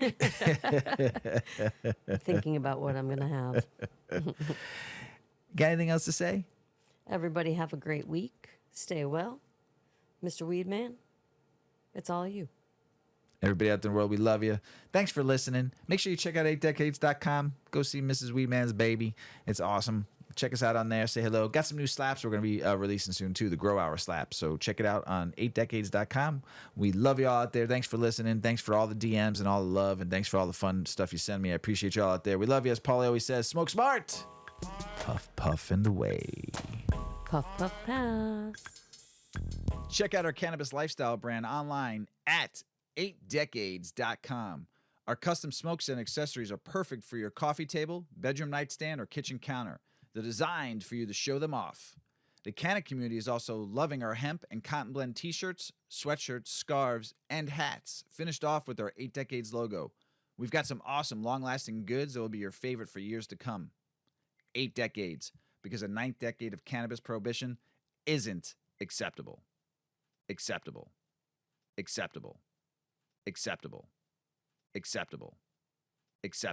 Thinking about what I'm going to have. Got anything else to say? Everybody have a great week. Stay well. Mr. Weedman, it's all you. Everybody out there in the world, we love you. Thanks for listening. Make sure you check out 8decades.com. Go see Mrs. Weedman's baby. It's awesome. Check us out on there. Say hello. Got some new slaps we're going to be releasing soon, too, the Grow Hour slaps. So check it out on 8decades.com. We love you all out there. Thanks for listening. Thanks for all the DMs and all the love. And thanks for all the fun stuff you send me. I appreciate you all out there. We love you. As Paulie always says, smoke smart. Puff, puff, and away. Puff, puff, pass. Check out our cannabis lifestyle brand online at 8decades.com. Our custom smokes and accessories are perfect for your coffee table, bedroom nightstand, or kitchen counter. They're designed for you to show them off. The Canna community is also loving our hemp and cotton blend t-shirts, sweatshirts, scarves, and hats, finished off with our 8 Decades logo. We've got some awesome, long-lasting goods that will be your favorite for years to come. 8 Decades, because a 9th decade of cannabis prohibition isn't acceptable. Acceptable. Acceptable. Acceptable. Acceptable. Acceptable.